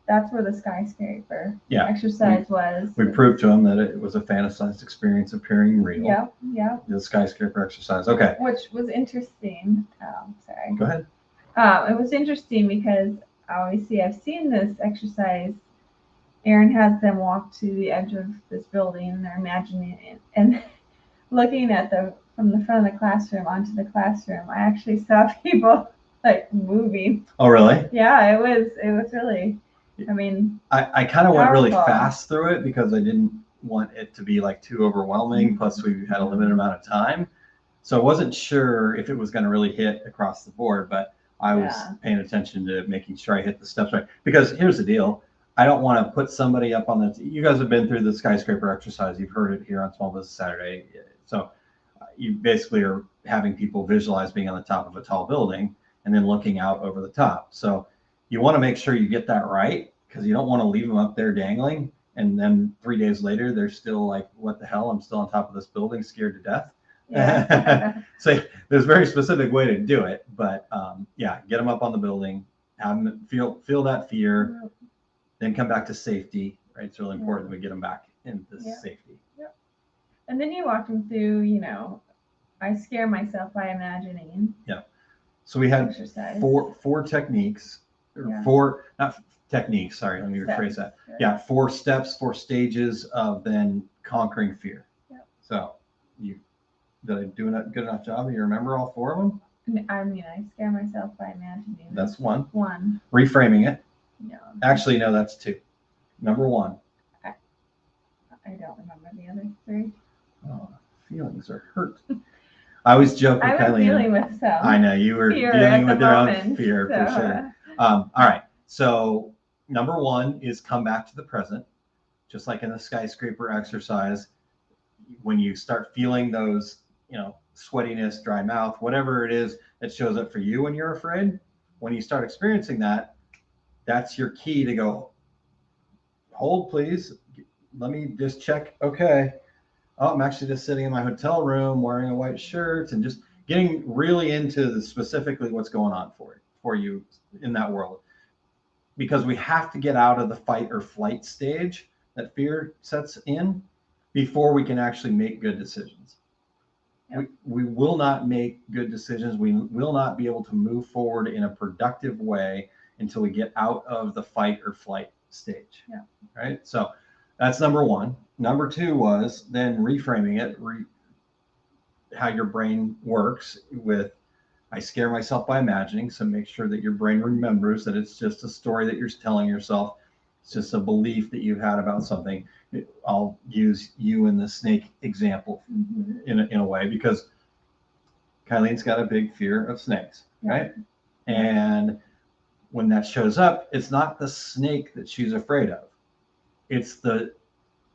That's where the skyscraper exercise was. We proved to them that it was a fantasized experience appearing real. Yeah. The skyscraper exercise. Okay. Which was interesting. Sorry. Go ahead. It was interesting because obviously I've seen this exercise. Aaron has them walk to the edge of this building, and they're imagining it and looking at from the front of the classroom onto the classroom. I actually saw people like moving. Oh, really? Yeah, it was really, I mean, I kind of went really fast through it because I didn't want it to be like too overwhelming. Plus we had a limited amount of time. So I wasn't sure if it was going to really hit across the board, but I was paying attention to making sure I hit the steps right. Because here's the deal. I don't want to put somebody up on the, you guys have been through the skyscraper exercise. You've heard it here on Small Business Saturday. So you basically are having people visualize being on the top of a tall building and then looking out over the top. So you want to make sure you get that right, because you don't want to leave them up there dangling. And then 3 days later, they're still like, what the hell? I'm still on top of this building, scared to death. Yeah. So there's a very specific way to do it, but get them up on the building, have them feel that fear, then come back to safety, right? It's really important that we get them back into safety. Yep. And then you walk them through, I scare myself by imagining. Yeah. So we had exercise. four techniques, or not techniques, sorry, let me rephrase that. Sure. Yeah, 4 steps, 4 stages of then conquering fear. Yep. So did I do a good enough job? Do you remember all 4 of them? I mean, I scare myself by imagining. That's one. One. Reframing it. No. Actually, no, that's 2. Number 1. I don't remember the other 3. Oh, feelings are hurt. I always joke with Kylene. I was dealing with some. I know, you were dealing with your own fear, for sure. All right. So number 1 is come back to the present. Just like in the skyscraper exercise, when you start feeling those, sweatiness, dry mouth, whatever it is that shows up for you when you're afraid, when you start experiencing that, that's your key to go, hold please, let me just check. Okay. Oh, I'm actually just sitting in my hotel room wearing a white shirt, and just getting really into specifically what's going on for you in that world. Because we have to get out of the fight or flight stage that fear sets in before we can actually make good decisions. Yep. We will not make good decisions. We will not be able to move forward in a productive way until we get out of the fight or flight stage. Yeah. Right. So that's number 1. Number 2 was then reframing it, how your brain works with, I scare myself by imagining. So make sure that your brain remembers that it's just a story that you're telling yourself. It's just a belief that you've had about something. I'll use you in the snake example in a way, because Kylene's got a big fear of snakes. right? And when that shows up, it's not the snake that she's afraid of. It's the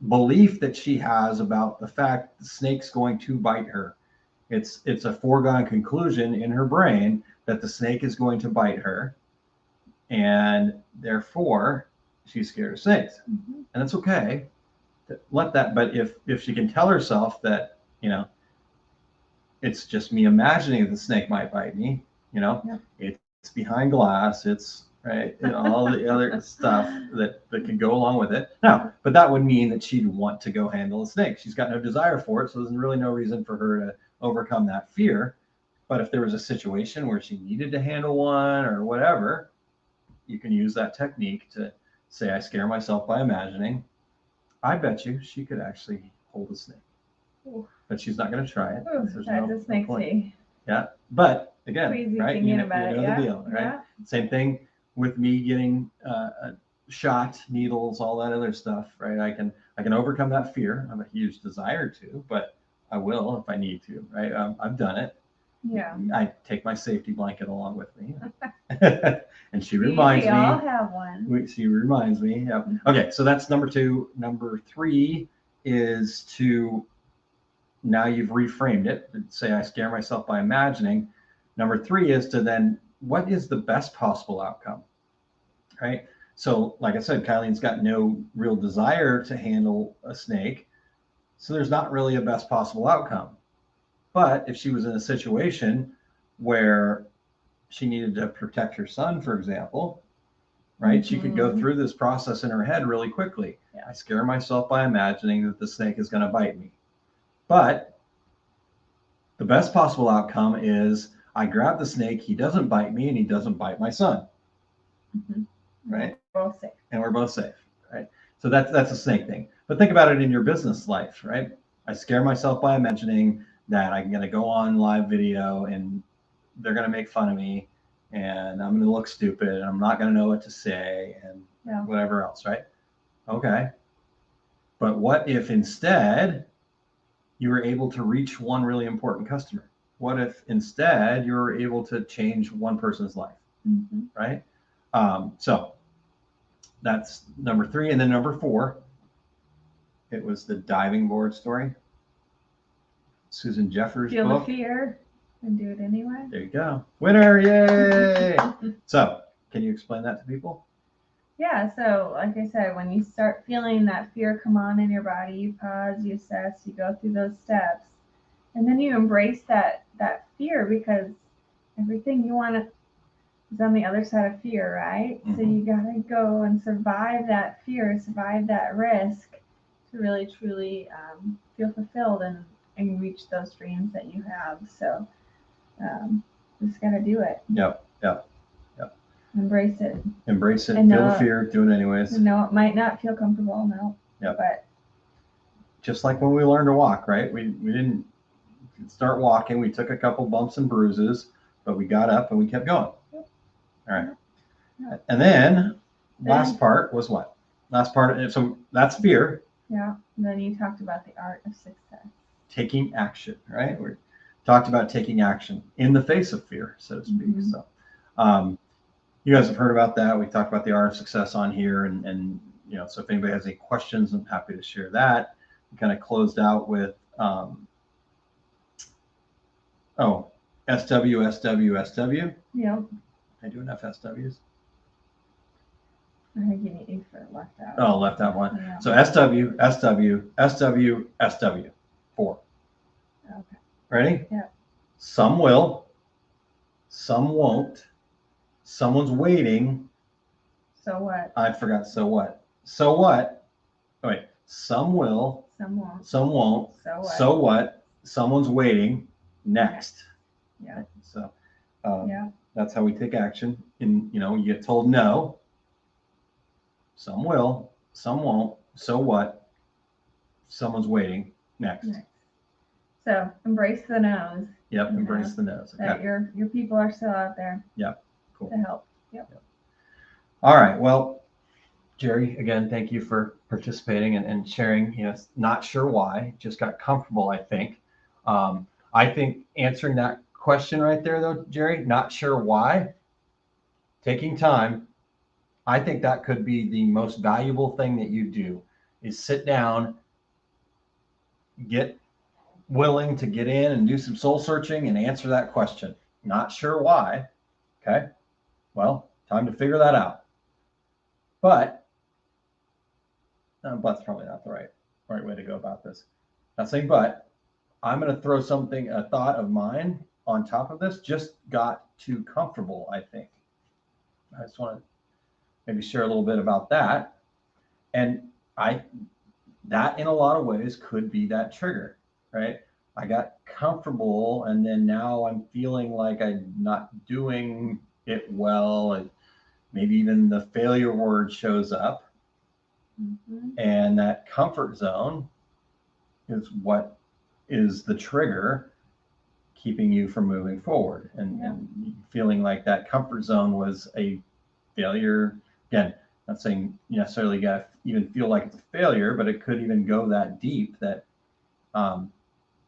belief that she has about the fact the snake's going to bite her. It's a foregone conclusion in her brain that the snake is going to bite her, and therefore she's scared of snakes. And it's okay to let that, but if she can tell herself that, it's just me imagining the snake might bite me, it's behind glass, it's right, all the other stuff that can go along with it. Now, but that would mean that she'd want to go handle a snake. She's got no desire for it, so there's really no reason for her to overcome that fear. But if there was a situation where she needed to handle one or whatever, you can use that technique to say, I scare myself by imagining. I bet you she could actually hold a snake. Ooh. But she's not going to try it. That just makes me But again, crazy right? thinking about it. The deal, right? Yeah. Same thing with me getting shot, needles, all that other stuff, right? I can overcome that fear. I have a huge desire to, but I will if I need to, right? I've done it. Yeah. I take my safety blanket along with me, and she reminds we me. all have one. She reminds me. Yep. Okay, so that's number 2. Number 3 is to, now you've reframed it. Say I scare myself by imagining. Number 3 is to then, what is the best possible outcome, right? So like I said, Kylene's got no real desire to handle a snake. So there's not really a best possible outcome. But if she was in a situation where she needed to protect her son, for example, right? She could go through this process in her head really quickly. I scare myself by imagining that the snake is going to bite me. But the best possible outcome is I grab the snake, he doesn't bite me, and he doesn't bite my son. Right? We're both safe. And we're both safe, right? So that's a snake thing. But think about it in your business life, right? I scare myself by imagining that I'm going to go on live video and they're going to make fun of me and I'm going to look stupid and I'm not going to know what to say and whatever else, right? Okay. But what if instead you were able to reach one really important customer? What if instead you were able to change one person's life, right? So that's number 3. And then number 4, it was the diving board story. Susan Jeffers' Feel book. the fear and do it anyway. There you go. Winner, yay! So can you explain that to people? Yeah, so like I said, when you start feeling that fear come on in your body, you pause, you assess, you go through those steps, and then you embrace that fear, because everything you want is on the other side of fear, right? So you gotta go and survive that fear, survive that risk to really truly feel fulfilled and reach those dreams that you have. So just gotta do it. Yep. Embrace it. Embrace it. And Feel the fear. Do it anyways. No, it might not feel comfortable. No. Yep. But just like when we learned to walk, right? We didn't start walking. We took a couple bumps and bruises, but we got up and we kept going. All right. Yeah. And then last part was what? Last part. So that's fear. Yeah. And then you talked about the art of success. Taking action, right? We talked about taking action in the face of fear, so to speak. So you guys have heard about that. We talked about the art of success on here, and so if anybody has any questions, I'm happy to share that. We kind of closed out with SW. Yep. I do enough SWs. I think you need for left out. Oh, left out one. Yeah. So SW. 4. Okay. Ready? Yeah. Some will, some won't. Someone's waiting. So what? I forgot. So what? So what? Oh, wait. Some will. Some won't. Some won't. So what? So what? Someone's waiting. Next. Yeah. So Yeah. that's how we take action. And you get told no. Some will. Some won't. So what? Someone's waiting. Next. So embrace the no's. Yep. Embrace the no's. That Okay. your people are still out there. Yep. Cool. To help. Yep. All right. Well, Jerry, again, thank you for participating and sharing. Not sure why, just got comfortable, I think. I think answering that question right there, though, Jerry. Not sure why. Taking time. I think that could be the most valuable thing that you do is sit down, get willing to get in and do some soul searching and answer that question. Not sure why. Okay. Well, time to figure that out. But's probably not the right way to go about this. Not saying but. I'm going to throw a thought of mine on top of this. Just got too comfortable, I think. I just want to maybe share a little bit about that. And that in a lot of ways could be that trigger, right? I got comfortable and then now I'm feeling like I'm not doing it well. And maybe even the failure word shows up. Mm-hmm. And that comfort zone is what is the trigger keeping you from moving forward and feeling like that comfort zone was a failure. Again, not saying you necessarily got to even feel like it's a failure, but it could even go that deep that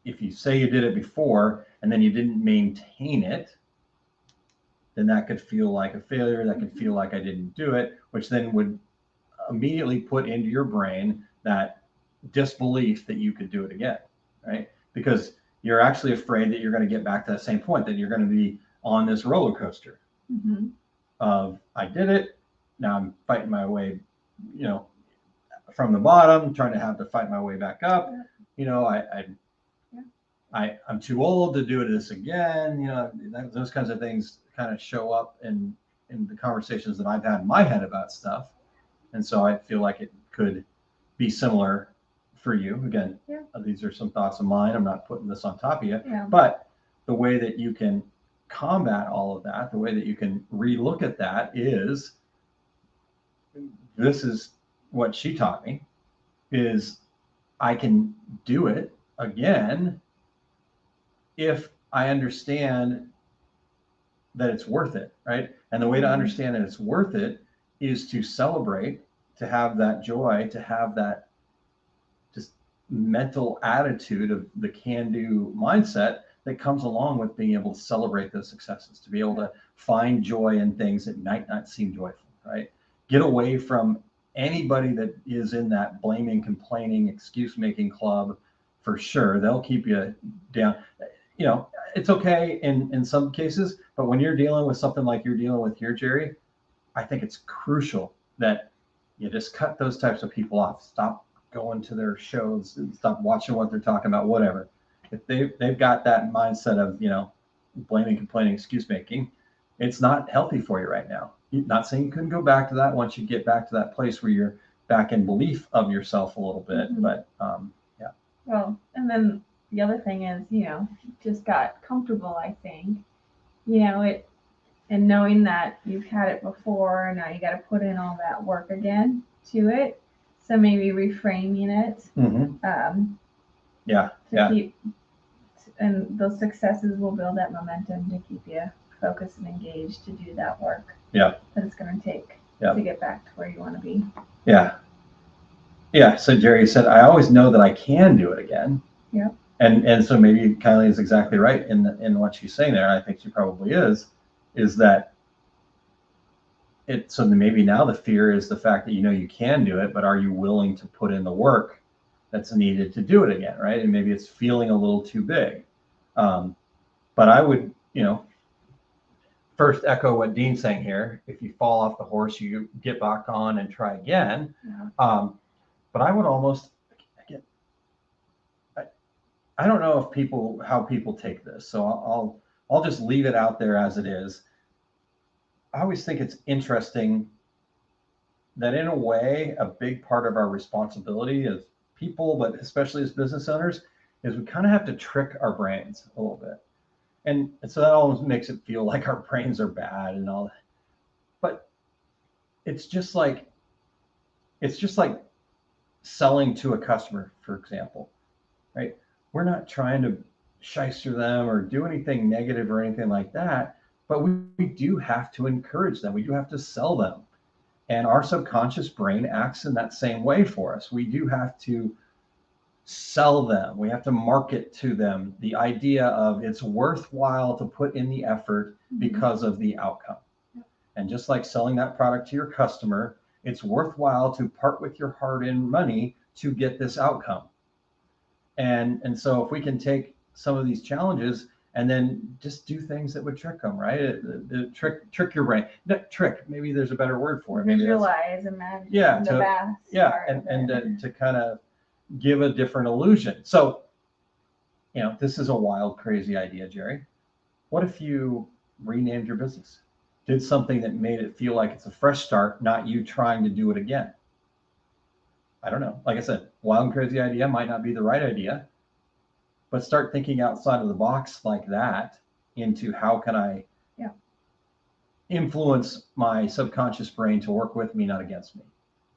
if you say you did it before and then you didn't maintain it, then that could feel like a failure. That could feel like I didn't do it, which then would immediately put into your brain that disbelief that you could do it again, right? Because you're actually afraid that you're going to get back to that same point, that you're going to be on this roller coaster of I did it. Now I'm fighting my way, from the bottom, trying to have to fight my way back up. I'm too old to do this again. Those kinds of things kind of show up in the conversations that I've had in my head about stuff. And so I feel like it could be similar for you. Again, these are some thoughts of mine. I'm not putting this on top of you, but the way that you can combat all of that, the way that you can relook at that is, this is what she taught me, is I can do it again if I understand that it's worth it, right? And the way to understand that it's worth it is to celebrate, to have that joy, to have that just mental attitude of the can-do mindset that comes along with being able to celebrate those successes, to be able to find joy in things that might not seem joyful, right? Get away from anybody that is in that blaming, complaining, excuse-making club. For sure, they'll keep you down. It's okay in some cases, but when you're dealing with something like you're dealing with here, Jerry, I think it's crucial that you just cut those types of people off. Stop going to their shows and stop watching what they're talking about, whatever. If they've got that mindset of, blaming, complaining, excuse making, it's not healthy for you right now. Not saying you couldn't go back to that once you get back to that place where you're back in belief of yourself a little bit, but Well, and then the other thing is, just got comfortable, I think, and knowing that you've had it before, now you got to put in all that work again to it. So maybe reframing it. Keep, and those successes will build that momentum to keep you focused and engaged to do that work. That it's going to take to get back to where you want to be. So Jerry said, I always know that I can do it again. And so maybe Kylene is exactly right in what she's saying there. I think she probably is that so maybe now the fear is the fact that you can do it, but are you willing to put in the work that's needed to do it again, right? And maybe it's feeling a little too big. But I would, first echo what Dean's saying here. If you fall off the horse, you get back on and try again. But I would almost, I don't know if how people take this, so I'll just leave it out there as it is. I always think it's interesting that in a way, a big part of our responsibility as people, but especially as business owners, is we kind of have to trick our brains a little bit. And so that almost makes it feel like our brains are bad and all that. But it's just like selling to a customer, for example, right? We're not trying to shyster them or do anything negative or anything like that, but we do have to encourage them. We do have to sell them. And our subconscious brain acts in that same way for us. We do have to sell them. We have to market to them the idea of it's worthwhile to put in the effort because of the outcome. And just like selling that product to your customer, it's worthwhile to part with your hard-earned money to get this outcome. And so if we can take some of these challenges and then just do things that would trick them, right? Trick your brain. Trick, maybe there's a better word for it. Visualize, imagine the best. Yeah, and to kind of give a different illusion. So, this is a wild, crazy idea, Jerry. What if you renamed your business? Did something that made it feel like it's a fresh start, not you trying to do it again. I don't know. Like I said, wild and crazy idea might not be the right idea, but start thinking outside of the box like that into how can I influence my subconscious brain to work with me, not against me.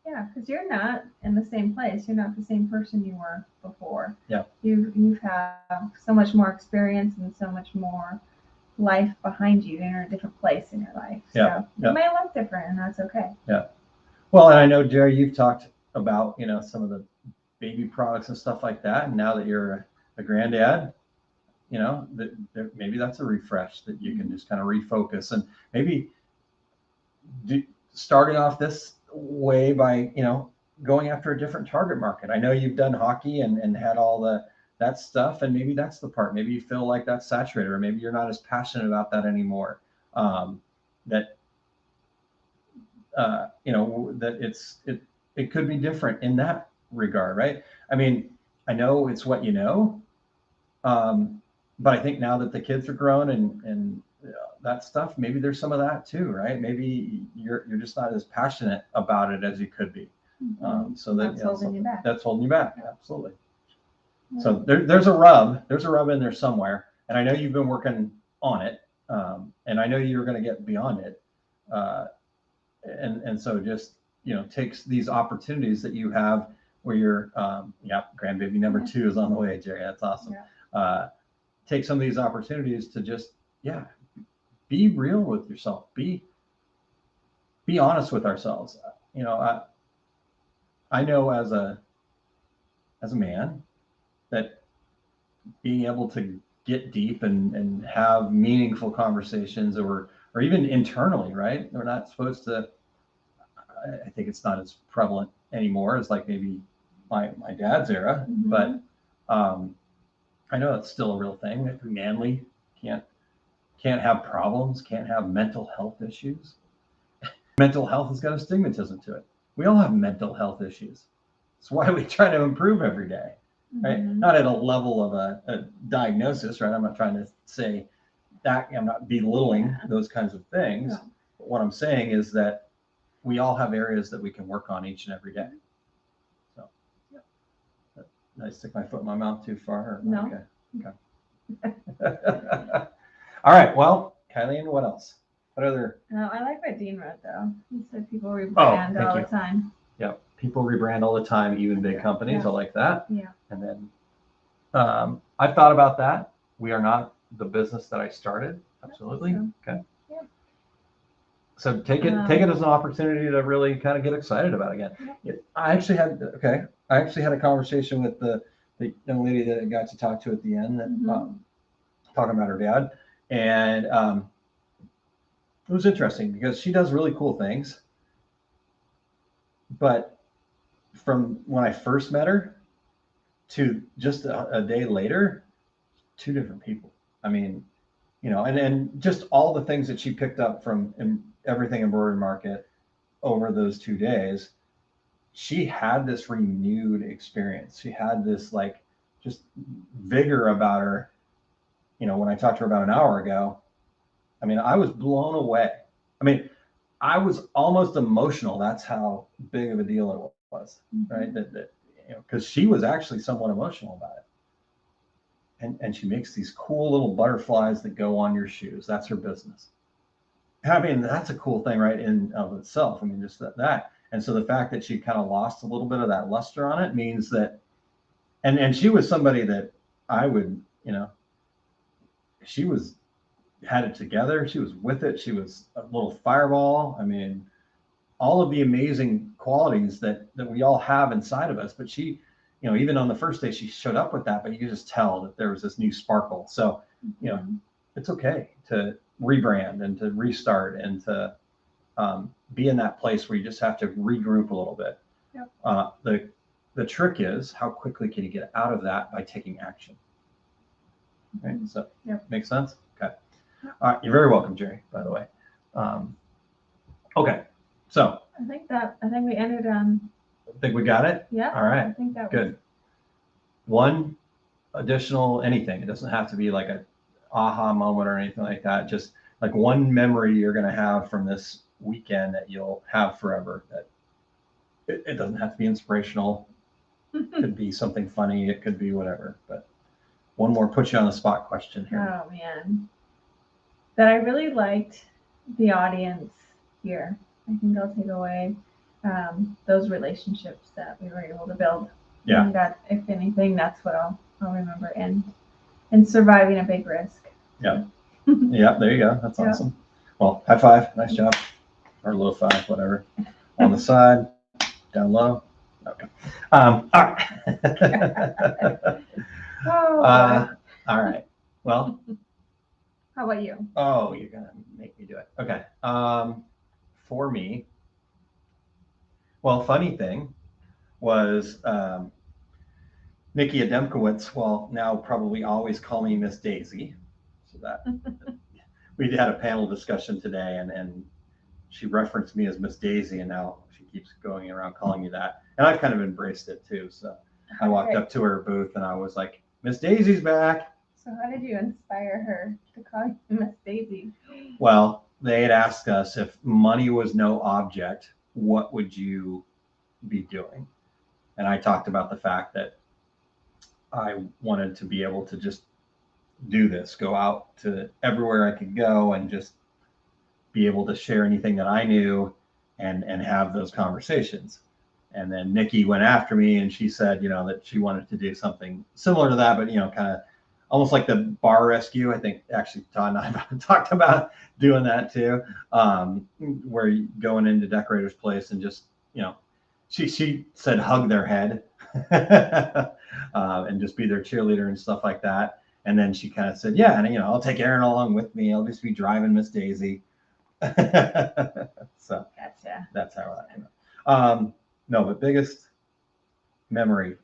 Yeah, because you're not in the same place. You're not the same person you were before. Yeah. You've had so much more experience and so much more life behind you. You're in a different place in your life. So it may look different, and that's okay. Yeah. Well, and I know, Jerry, you've talked about, some of the baby products and stuff like that. And now that you're a granddad, maybe that's a refresh that you can just kind of refocus and maybe starting off this way by, going after a different target market. I know you've done hockey and had all that stuff, and maybe that's the part. Maybe you feel like that's saturated, or maybe you're not as passionate about that anymore. That it could be different in that regard, right? I mean, I know it's what you know, but I think now that the kids are grown and that stuff, maybe there's some of that too, right? Maybe you're just not as passionate about it as you could be. So that's holding you back. That's holding you back. Absolutely. So there's a rub. There's a rub in there somewhere, and I know you've been working on it, and I know you're going to get beyond it. And so just takes these opportunities that you have where you're grandbaby number 2 is on the way, Jerry. That's awesome. Take some of these opportunities to just be real with yourself. Be honest with ourselves. I know as a man that being able to get deep and have meaningful conversations or even internally, right? We're not supposed to, I think it's not as prevalent anymore as like maybe my dad's era, but I know it's still a real thing. Manly can't have problems, can't have mental health issues. Mental health has got a stigmatism to it. We all have mental health issues. That's why we try to improve every day, right? Not at a level of a diagnosis, right? I'm not trying to say that, I'm not belittling those kinds of things. But what I'm saying is that we all have areas that we can work on each and every day. So, did I stick my foot in my mouth too far? No. Okay. All right. Well, Kylene, what else? What other? I like what Dean wrote though. He said people rebrand all the time. Yeah, people rebrand all the time, even big companies. I like that. Yeah. And then I thought about that. We are not the business that I started. Absolutely. Okay. Yeah. So take it as an opportunity to really kind of get excited about it again. Yeah. I actually had a conversation with the young lady that I got to talk to at the end, that talking about her dad, and it was interesting because she does really cool things, but from when I first met her to just a day later, 2 different people. I mean, and just all the things that she picked up from everything embroidery market over those 2 days, she had this renewed experience. She had this like just vigor about her. When I talked to her about an hour ago, I mean, I was blown away. I mean, I was almost emotional. That's how big of a deal it was, right? That because she was actually somewhat emotional about it. And she makes these cool little butterflies that go on your shoes. That's her business. I mean, that's a cool thing, right, in of itself. I mean, just that. And so the fact that she kind of lost a little bit of that luster on it means that, and she was somebody that I would, she had it together. She was with it. She was a little fireball. I mean, all of the amazing qualities that we all have inside of us, but she even on the first day she showed up with that, but you could just tell that there was this new sparkle. So, it's okay to rebrand and to restart and to be in that place where you just have to regroup a little bit. Yep. The trick is how quickly can you get out of that by taking action. Right. So makes sense. Okay. All right. You're very welcome, Jerry, by the way. Okay. So I think we ended on. I think we got it. Yeah. All right. I think that was good. One additional anything. It doesn't have to be like a aha moment or anything like that. Just like one memory you're going to have from this weekend that you'll have forever. That it doesn't have to be inspirational. It could be something funny. It could be whatever. But one more put you on the spot question here. Oh man, that I really liked the audience here. I think I'll take away those relationships that we were able to build. Yeah. And that, if anything, that's what I'll remember. And surviving a big risk. Yeah. Yeah. There you go. That's awesome. Well, high five. Nice job. Or low five, whatever. On the side, down low. Okay. All right. All right. Well. How about you? Oh, you're gonna make me do it. Okay. For me, well, funny thing was Nikki Ademkowitz will now probably always call me Miss Daisy. So that we had a panel discussion today, and she referenced me as Miss Daisy, and now she keeps going around calling me that. And I've kind of embraced it too. So I walked up to her booth and I was like, Miss Daisy's back. So how did you inspire her to call you Miss Daisy? Well, they had asked us, if money was no object, what would you be doing? And I talked about the fact that I wanted to be able to just do this, go out to everywhere I could go and just be able to share anything that I knew and have those conversations. And then Nikki went after me and she said, that she wanted to do something similar to that, but, kind of almost like the bar rescue. I think actually Todd and I talked about doing that too, where you going into decorator's place and just, she said, hug their head and just be their cheerleader and stuff like that. And then she kind of said, yeah, and I'll take Aaron along with me. I'll just be driving Miss Daisy. So gotcha. That's how that came out. No, but biggest memory.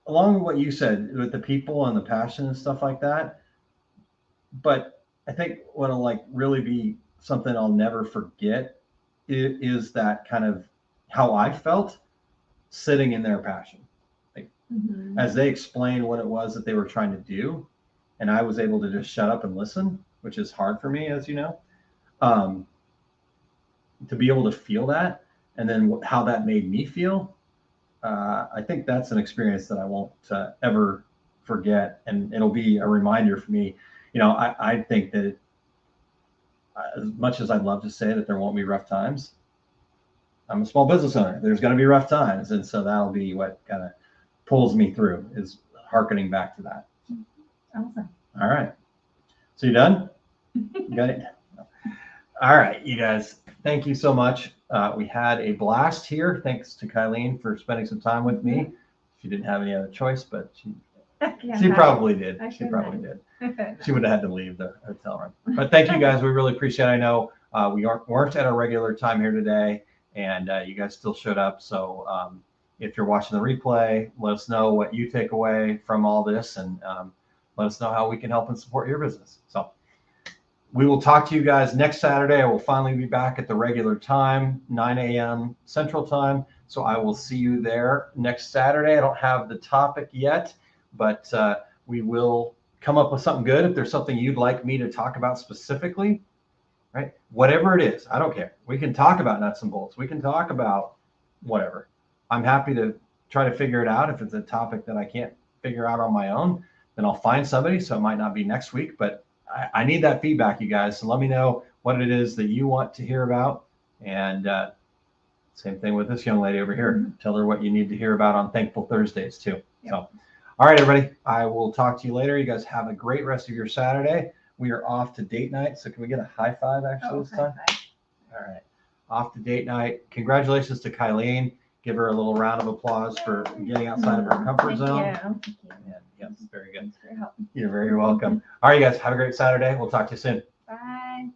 Along with what you said with the people and the passion and stuff like that. But I think what'll really be something I'll never forget is that kind of how I felt sitting in their passion. As they explained what it was that they were trying to do, and I was able to just shut up and listen, which is hard for me, as you know, to be able to feel that, and then how that made me feel. I think that's an experience that I won't ever forget, and it'll be a reminder for me. I think that as much as I'd love to say that there won't be rough times, I'm a small business owner. There's going to be rough times, and so that'll be what kind of pulls me through, is hearkening back to that. Awesome. All right. So you done? You got it? All right, you guys. Thank you so much. We had a blast here. Thanks to Kylene for spending some time with me. She didn't have any other choice, but she probably did. She probably did. She would have had to leave the hotel room. But thank you guys. We really appreciate it. I know we weren't at our regular time here today, and you guys still showed up. So if you're watching the replay, let us know what you take away from all this, and let us know how we can help and support your business. So we will talk to you guys next Saturday. I will finally be back at the regular time, 9 a.m. Central Time. So I will see you there next Saturday. I don't have the topic yet, but we will come up with something good. If there's something you'd like me to talk about specifically, right? Whatever it is, I don't care. We can talk about nuts and bolts. We can talk about whatever. I'm happy to try to figure it out. If it's a topic that I can't figure out on my own, then I'll find somebody. So it might not be next week, but I need that feedback, you guys. So let me know what it is that you want to hear about. And same thing with this young lady over here. Tell her what you need to hear about on Thankful Thursdays too. Yep. So, all right, everybody. I will talk to you later. You guys have a great rest of your Saturday. We are off to date night. So can we get a high five actually this time? High five. All right. off to date night. Congratulations to Kylene. Give her a little round of applause for getting outside of her comfort zone. Thank you. Yeah, yes, very good. Thanks for your help. You're very welcome. All right, you guys, have a great Saturday. We'll talk to you soon. Bye.